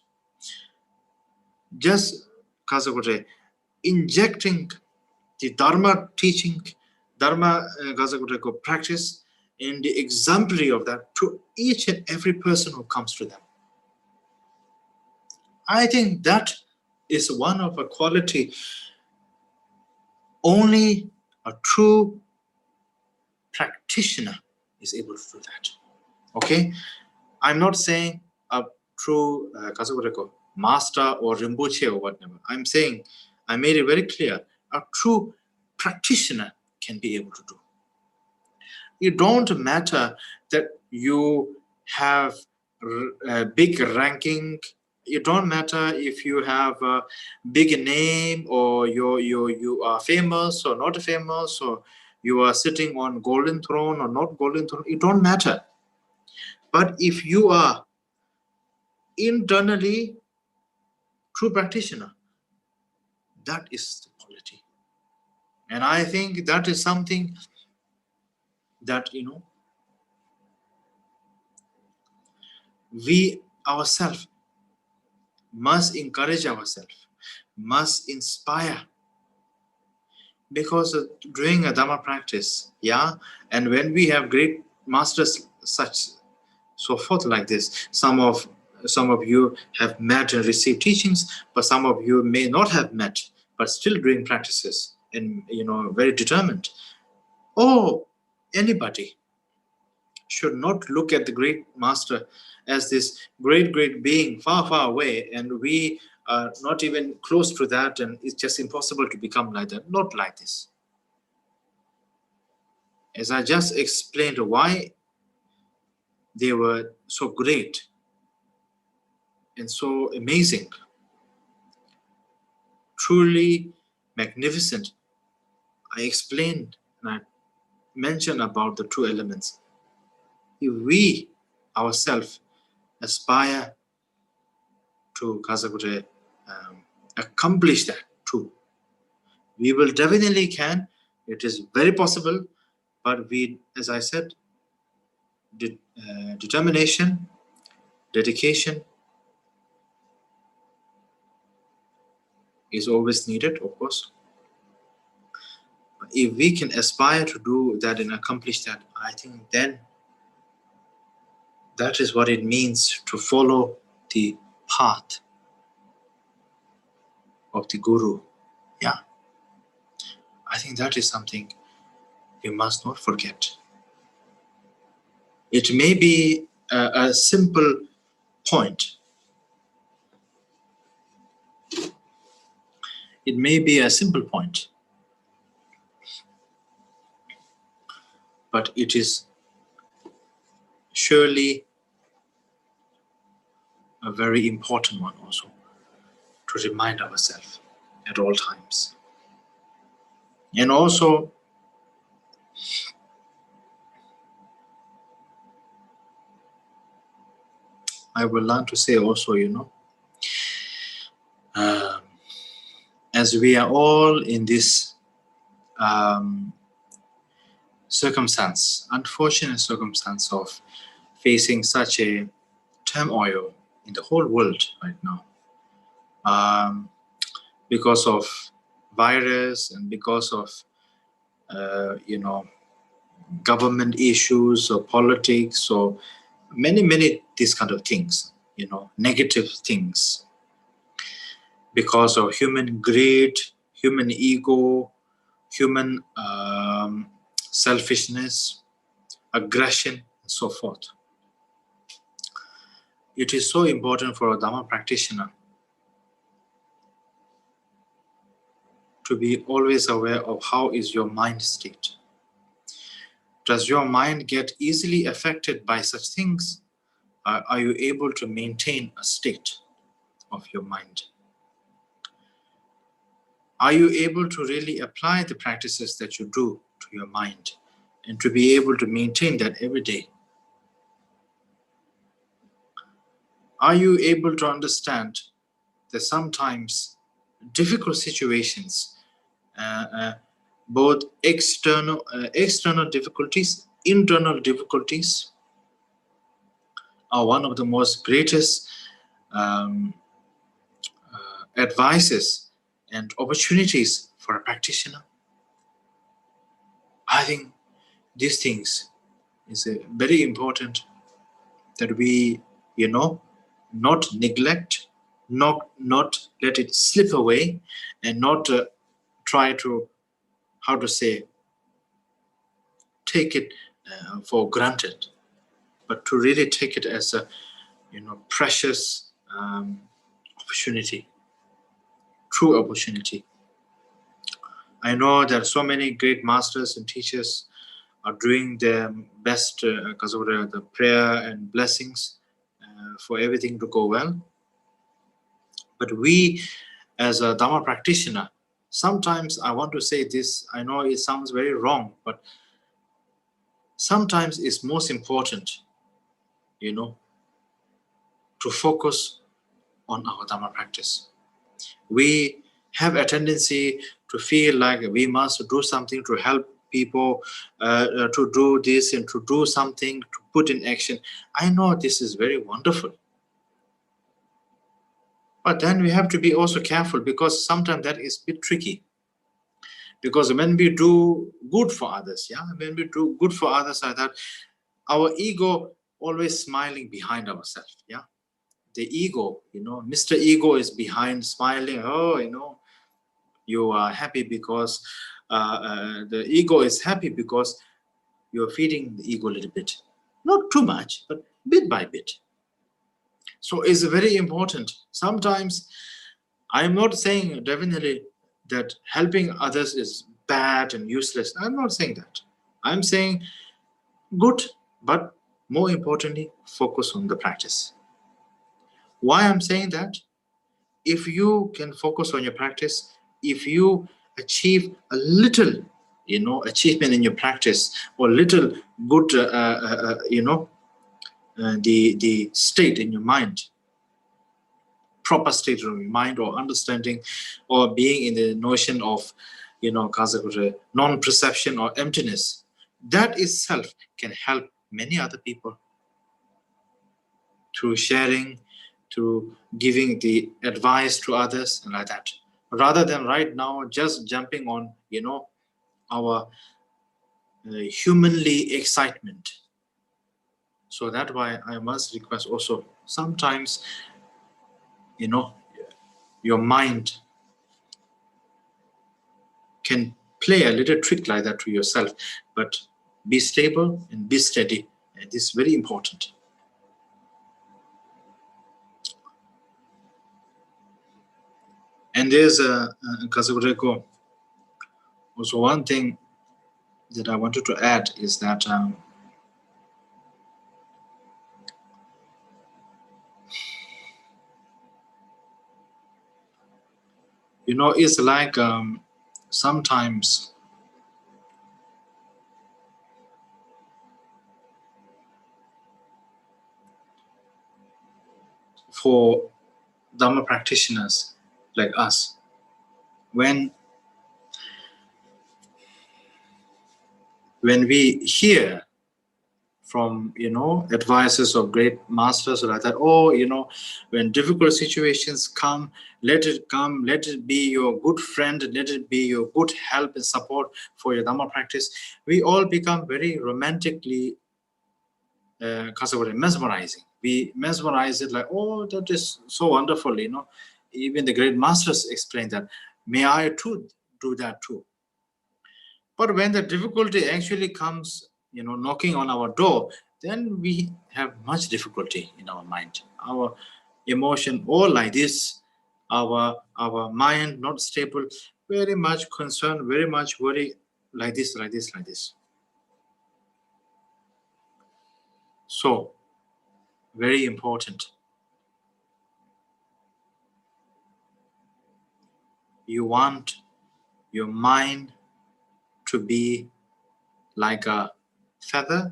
Just Kazakure, injecting the Dharma teaching, Dharma practice, and the exemplary of that to each and every person who comes to them. I think that is one of a quality only a true practitioner is able to do that. Okay, I'm not saying a true master or Rinpoche or whatever. I'm saying, I made it very clear, a true practitioner can be able to do. It don't matter that you have a big ranking. It don't matter if you have a big name or you are famous or not famous, or you are sitting on golden throne or not golden throne. It don't matter. But if you are internally true practitioner, that is the quality. And I think that is something that we ourselves must encourage ourselves, must inspire, because doing a Dhamma practice, yeah, and when we have great masters such so forth like this, some of you have met and received teachings, but some of you may not have met, but still doing practices and very determined. Or anybody should not look at the great master as this great being far away, and we are not even close to that, and it's just impossible to become like that. Not like this. As I just explained why they were so great and so amazing, truly magnificent, I explained and I mentioned about the two elements. If we ourselves aspire to Kazakure accomplish that too, we will definitely can. It is very possible, but we, as I said, determination, dedication is always needed, of course. But if we can aspire to do that and accomplish that, I think then that is what it means to follow the path of the Guru. Yeah, I think that is something we must not forget. It may be a simple point. It may be a simple point, but it is surely a very important one also to remind ourselves at all times. And also, I would like to say also, as we are all in this circumstance, unfortunate circumstance of facing such a turmoil in the whole world right now, because of virus and because of government issues or politics or many these kind of things, negative things. because of human greed, human ego, human selfishness, aggression, and so forth. It is so important for a Dhamma practitioner to be always aware of how is your mind state. Does your mind get easily affected by such things? Are you able to maintain a state of your mind? Are you able to really apply the practices that you do to your mind and to be able to maintain that every day? Are you able to understand that sometimes difficult situations, both external difficulties, internal difficulties, are one of the most greatest advices and opportunities for a practitioner? I think these things is very important that we, not neglect, not let it slip away, and not try to, take it for granted, but to really take it as a, precious opportunity, true opportunity. I know that so many great masters and teachers are doing their best because of the prayer and blessings for everything to go well. But we, as a Dhamma practitioner, sometimes I want to say this, I know it sounds very wrong, but sometimes it's most important, to focus on our Dhamma practice. We have a tendency to feel like we must do something to help people, to do this and to do something, to put in action. I know this is very wonderful. But then we have to be also careful, because sometimes that is a bit tricky. Because when we do good for others, when we do good for others like that, our ego always smiling behind ourselves, the ego, Mr. Ego is behind smiling. Oh, you are happy because the ego is happy because you're feeding the ego a little bit, not too much, but bit by bit. So it's very important. Sometimes I'm not saying definitely that helping others is bad and useless. I'm not saying that. I'm saying good, but more importantly, focus on the practice. Why I'm saying that? If you can focus on your practice, if you achieve a little, achievement in your practice, or little good, the state in your mind, proper state of your mind, or understanding, or being in the notion of, non-perception or emptiness, that itself can help many other people through sharing, through giving the advice to others, and like that, rather than right now just jumping on, our humanly excitement. So that's why I must request also, sometimes, your mind can play a little trick like that to yourself, but be stable and be steady. And this is very important. And there's Kazakureko, also one thing that I wanted to add is that it's like sometimes for Dhamma practitioners like us, when we hear from advices of great masters like that, when difficult situations come, let it be your good friend, let it be your good help and support for your Dhamma practice, we all become very romantically mesmerizing. We mesmerize it like, oh, that is so wonderful, even the great masters explain that, may I too do that too. But when the difficulty actually comes, knocking on our door, then we have much difficulty in our mind. Our emotion all like this, our mind not stable, very much concern, very much worry, like this. So, very important. You want your mind to be like a feather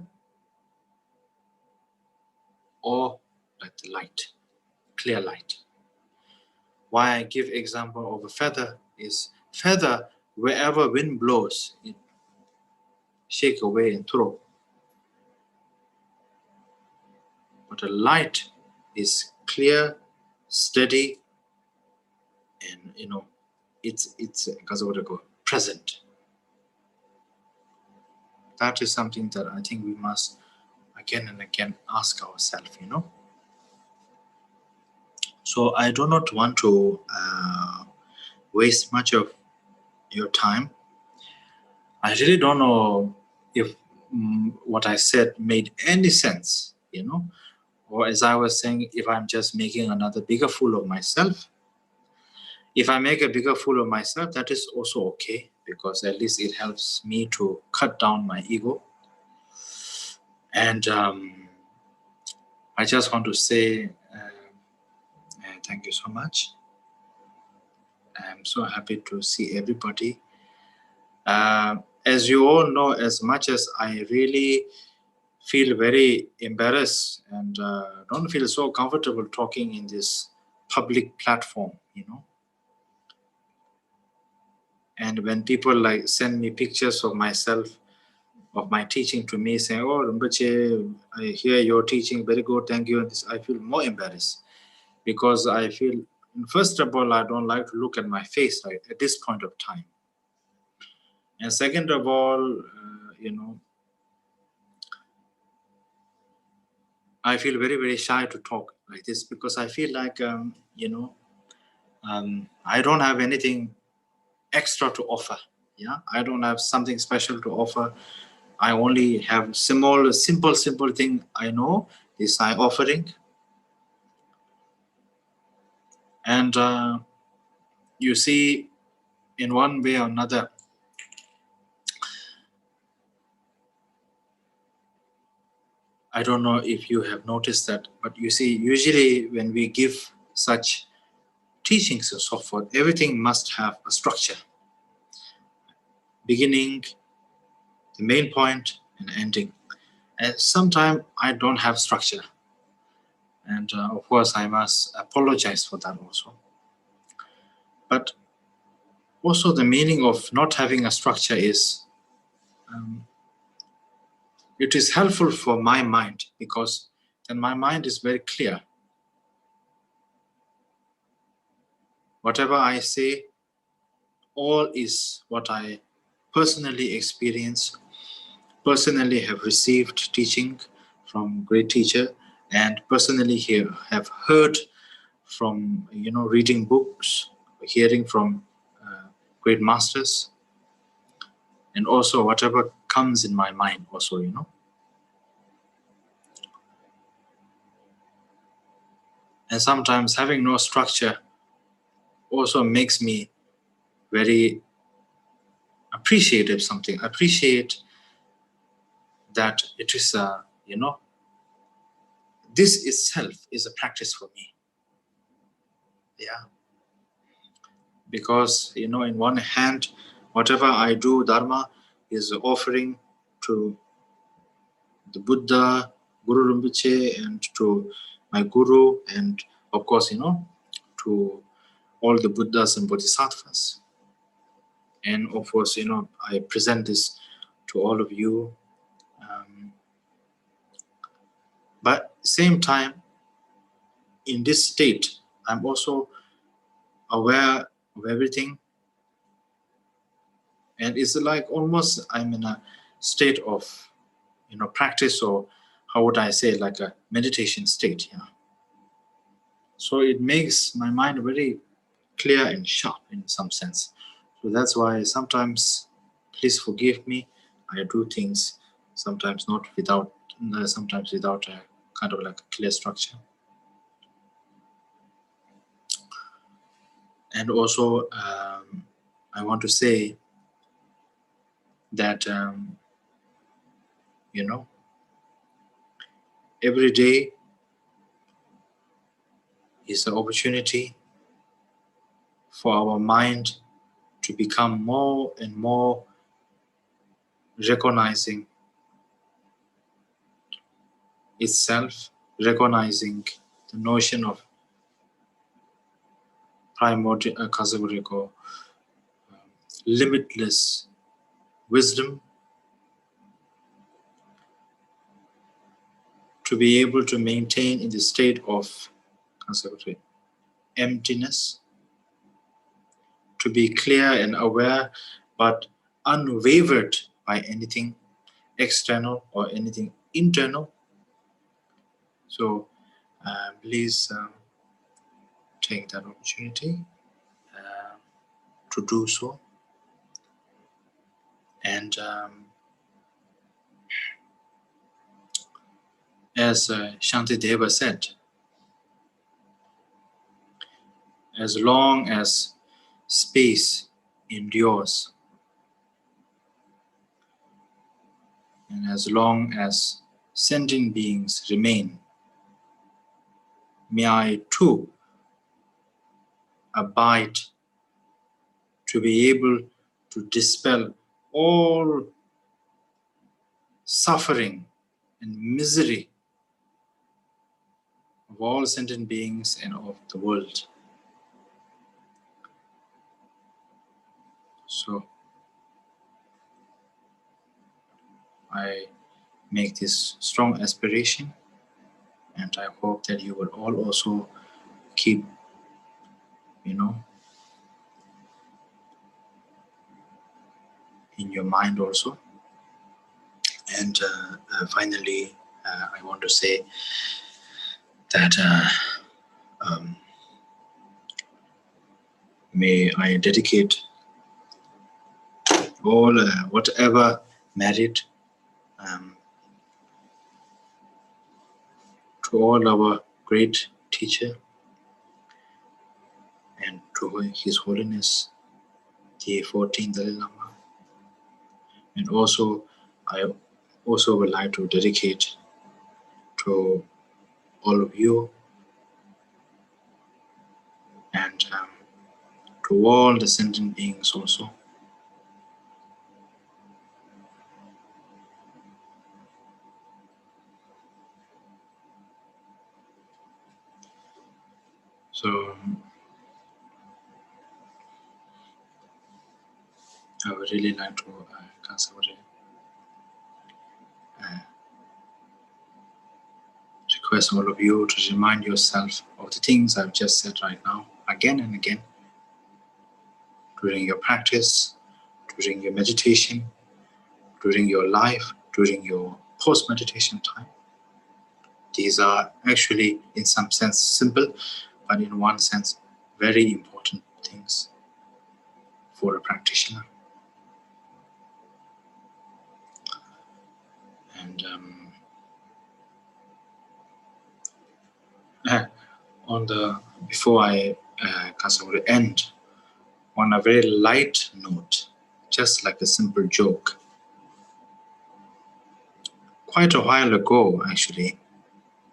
or like the light, clear light. Why I give example of a feather is feather, wherever wind blows, it shake away and throw. But a light is clear, steady, and it's present. That is something that I think we must again and again ask ourselves, So I do not want to waste much of your time. I really don't know if what I said made any sense, or as I was saying, if I'm just making another bigger fool of myself. If I make a bigger fool of myself, that is also okay, because at least it helps me to cut down my ego. And I just want to say thank you so much. I'm so happy to see everybody. As you all know, as much as I really feel very embarrassed and don't feel so comfortable talking in this public platform, And when people like send me pictures of myself, of my teaching to me, saying, "Oh, Rinpoche, I hear your teaching, very good, thank you," and this, I feel more embarrassed, because I feel, first of all, I don't like to look at my face right at this point of time, and second of all, I feel very, very shy to talk like this, because I feel like I don't have anything extra to offer. I don't have something special to offer. I only have simple thing I know, this I offering. And you see, in one way or another, I don't know if you have noticed that, but you see, usually when we give such teachings and so forth, everything must have a structure. Beginning, the main point, and ending. And sometimes I don't have structure. And of course, I must apologize for that also. But also the meaning of not having a structure is, it is helpful for my mind, because then my mind is very clear. Whatever I say, all is what I personally experience, personally have received teaching from great teacher, and personally here have heard from reading books, hearing from great masters, and also whatever comes in my mind also, And sometimes having no structure also makes me very appreciative something. Appreciate that it is this itself is a practice for me. Because in one hand, whatever I do, Dharma, is offering to the Buddha, Guru Rinpoche, and to my Guru, and of course, to all the Buddhas and Bodhisattvas. And of course, I present this to all of you. But same time, in this state, I'm also aware of everything. And it's like almost I'm in a state of, practice, or how would I say, like a meditation state. So it makes my mind very clear and sharp in some sense. So that's why sometimes, please forgive me, I do things sometimes not without, sometimes without a kind of like a clear structure. And also, I want to say that, you know, every day is an opportunity for our mind to become more and more recognizing itself, recognizing the notion of primordial, limitless wisdom, to be able to maintain in the state of emptiness, to be clear and aware, but unwavered by anything external or anything internal. So please take that opportunity to do so. And as Shantideva said, as long as space endures, and as long as sentient beings remain, may I too abide to be able to dispel all suffering and misery of all sentient beings and of the world. So I make this strong aspiration, and I hope that you will all also keep, in your mind also. And finally, I want to say that may I dedicate all whatever merit to all our great teacher and to His Holiness the 14th Dalai Lama. And also, I also would like to dedicate to all of you and to all the sentient beings also. So I would really like to request all of you to remind yourself of the things I've just said right now, again and again, during your practice, during your meditation, during your life, during your post-meditation time. These are actually, in some sense, simple, but in one sense, very important things for a practitioner. And before I end on a very light note, just like a simple joke. Quite a while ago, actually,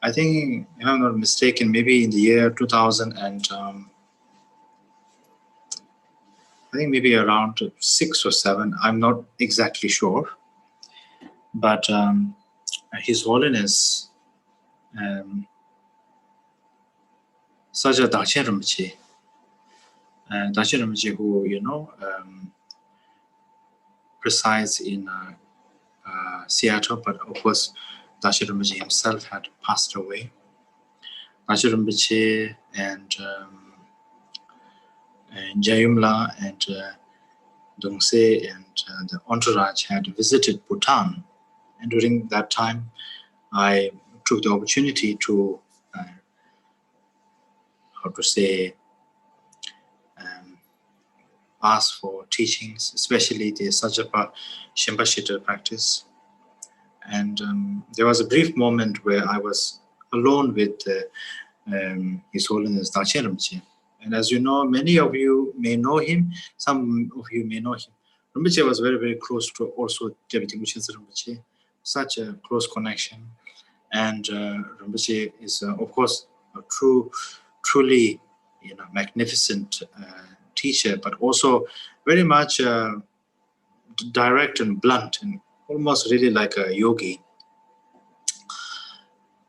I think, if I'm not mistaken, maybe in the year 2000 and I think maybe around 6 or 7, I'm not exactly sure. But His Holiness Saja Dachen Rinpoche, who, presides in Seattle, but of course, Dachen Rinpoche himself had passed away. Dachen Rinpoche and Jayumla and Dongse and the entourage had visited Bhutan. And during that time, I took the opportunity to, ask for teachings, especially the Sajapa Shimpashita practice. And there was a brief moment where I was alone with His Holiness Dachen Rinpoche. And as you know, many of you may know him, some of you may know him. Rinpoche was very, very close to also Khyentse Yangsi Rinpoche, such a close connection. And Rinpoche is, of course, a truly, magnificent teacher, but also very much direct and blunt, and almost really like a yogi.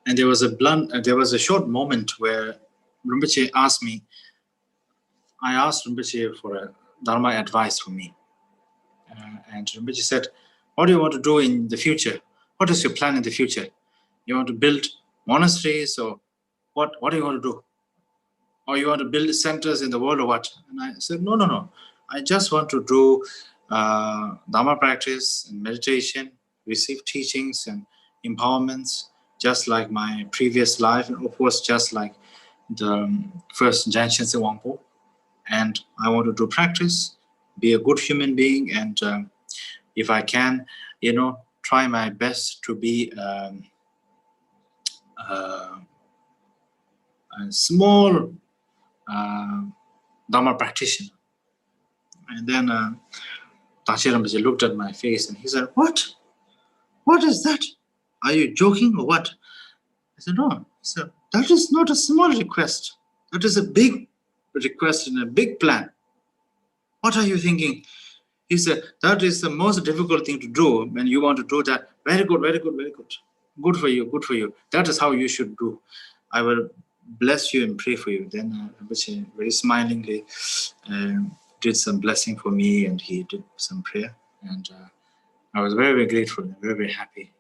And there was a short moment where Rinpoche asked me. I asked Rinpoche for a Dharma advice for me, and Rinpoche said, "What do you want to do in the future? What is your plan in the future? You want to build monasteries, or what do you want to do? Or you want to build centers in the world, or what?" And I said, No. I just want to do Dharma practice and meditation, receive teachings and empowerments, just like my previous life, and of course, just like the first Khyentse Wangpo. And I want to do practice, be a good human being, and if I can, try my best to be a small Dharma practitioner. And then Dachen Rinpoche looked at my face and he said, "What? What is that? Are you joking or what?" I said, "No." He said, "That is not a small request. That is a big request and a big plan. What are you thinking?" He said, "That is the most difficult thing to do when you want to do that. Very good, very good, very good. Good for you, good for you. That is how you should do. I will bless you and pray for you." Then Rinpoche very smilingly did some blessing for me, and he did some prayer. And I was very, very grateful and very, very happy.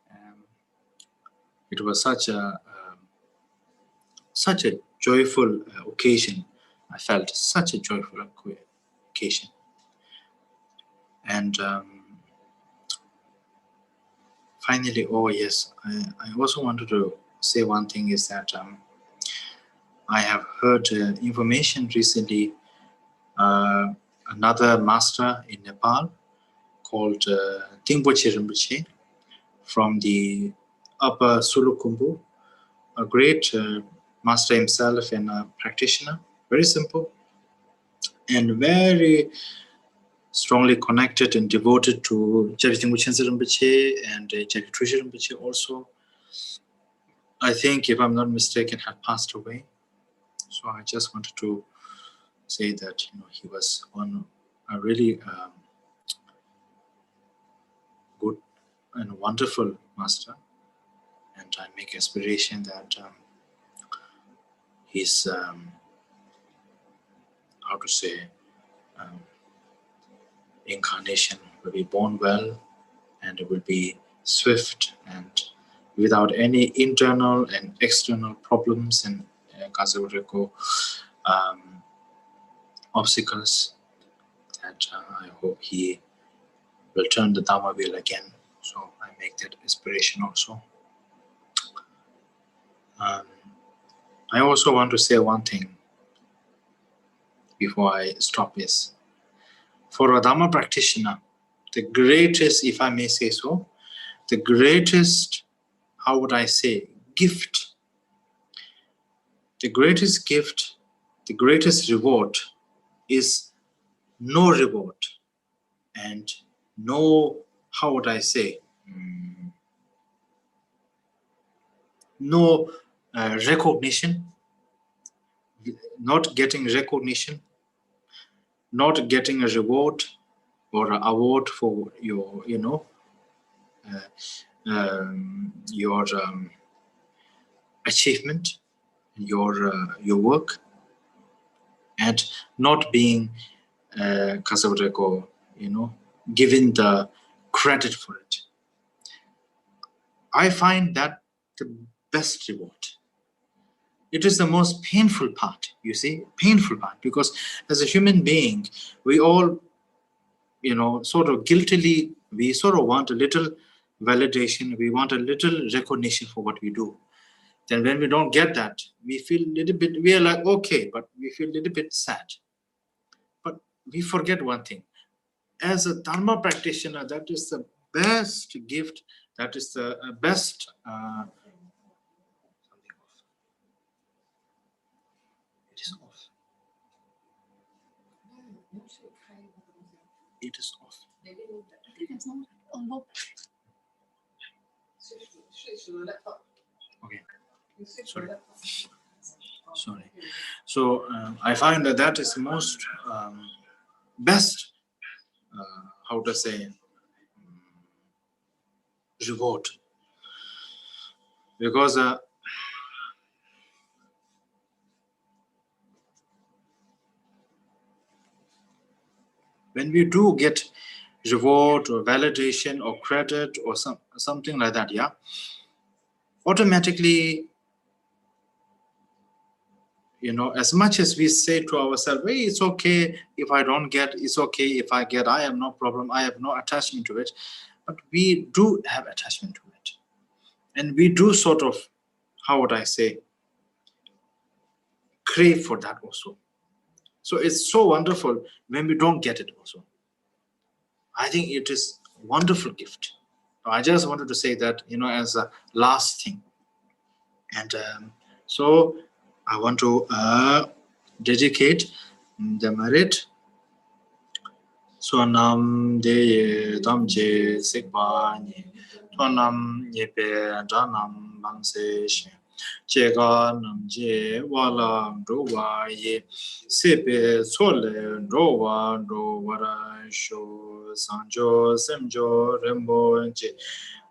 It was such a joyful occasion. I felt such a joyful occasion. And finally, I also wanted to say one thing is that I have heard information recently, another master in Nepal called Tingpoche Rinpoche from the Upper Sulukhumbu, a great master himself and a practitioner, very simple and very strongly connected and devoted to Dilgo Khyentse Rinpoche and Shechen Croatia Rinpoche also. I think, if I'm not mistaken, had passed away. So I just wanted to say that he was one a really good and wonderful master, and I make aspiration that his incarnation will be born well, and it will be swift and without any internal and external problems and obstacles, that I hope he will turn the Dharma wheel again. So I make that aspiration also. I also want to say one thing before I stop is, for a Dharma practitioner, the greatest, if I may say so, the greatest, how would I say, gift, the greatest gift, the greatest reward is no reward and no, how would I say, no recognition, not getting recognition, not getting a reward or an award for your, your achievement, your work, and not being given the credit for it. I find that the best reward. It is the most painful part, you see, painful part, because as a human being, we all, sort of guiltily, we sort of want a little validation, we want a little recognition for what we do. Then when we don't get that, we feel a little bit, we are like, okay, but we feel a little bit sad. But we forget one thing. As a Dharma practitioner, that is the best gift, that is the best it is off. It is off. Okay. Sorry. So I find that that is most best, how to say, reward. Because when we do get reward or validation or credit or something like that, yeah, automatically, you know, as much as we say to ourselves, hey, it's okay if I don't get, it's okay if I get, I have no problem, I have no attachment to it. But we do have attachment to it. And we do sort of, how would I say, crave for that also. So it's so wonderful when we don't get it also. I think it is a wonderful gift. I just wanted to say that, you know, as a last thing. And so I want to dedicate the merit. Sonam de damje sikpani, sonam yepe danam bangse, chega namje wala dowa ye, sepe sole dowa dowara sho, sanjo semjo rembo je,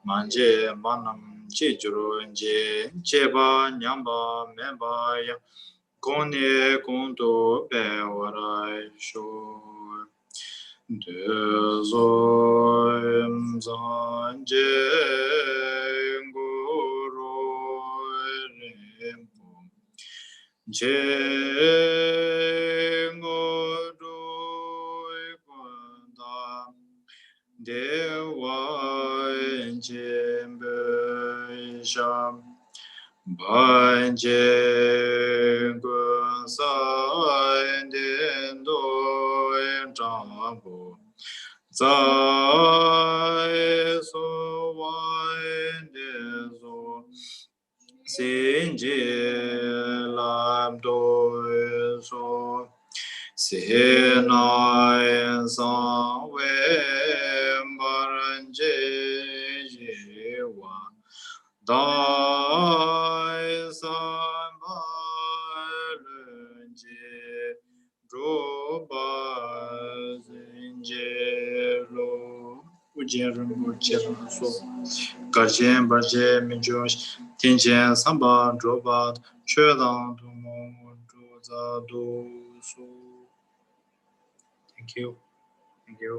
manje manam chijuro je, cheba nyamba memba ya, kone kondo bewara sho. Dezoim zanje guru rimpo je ngodu ikunda dewa jembe sham banje gunsa indendo entambo zai so waindezo sinje lam do so sinai san we baranje jewa dai san balanje roba zinjelo ujerum ujerum so gajem baje minjosh tinjen samba roba chedan tumo do za do so. Thank you.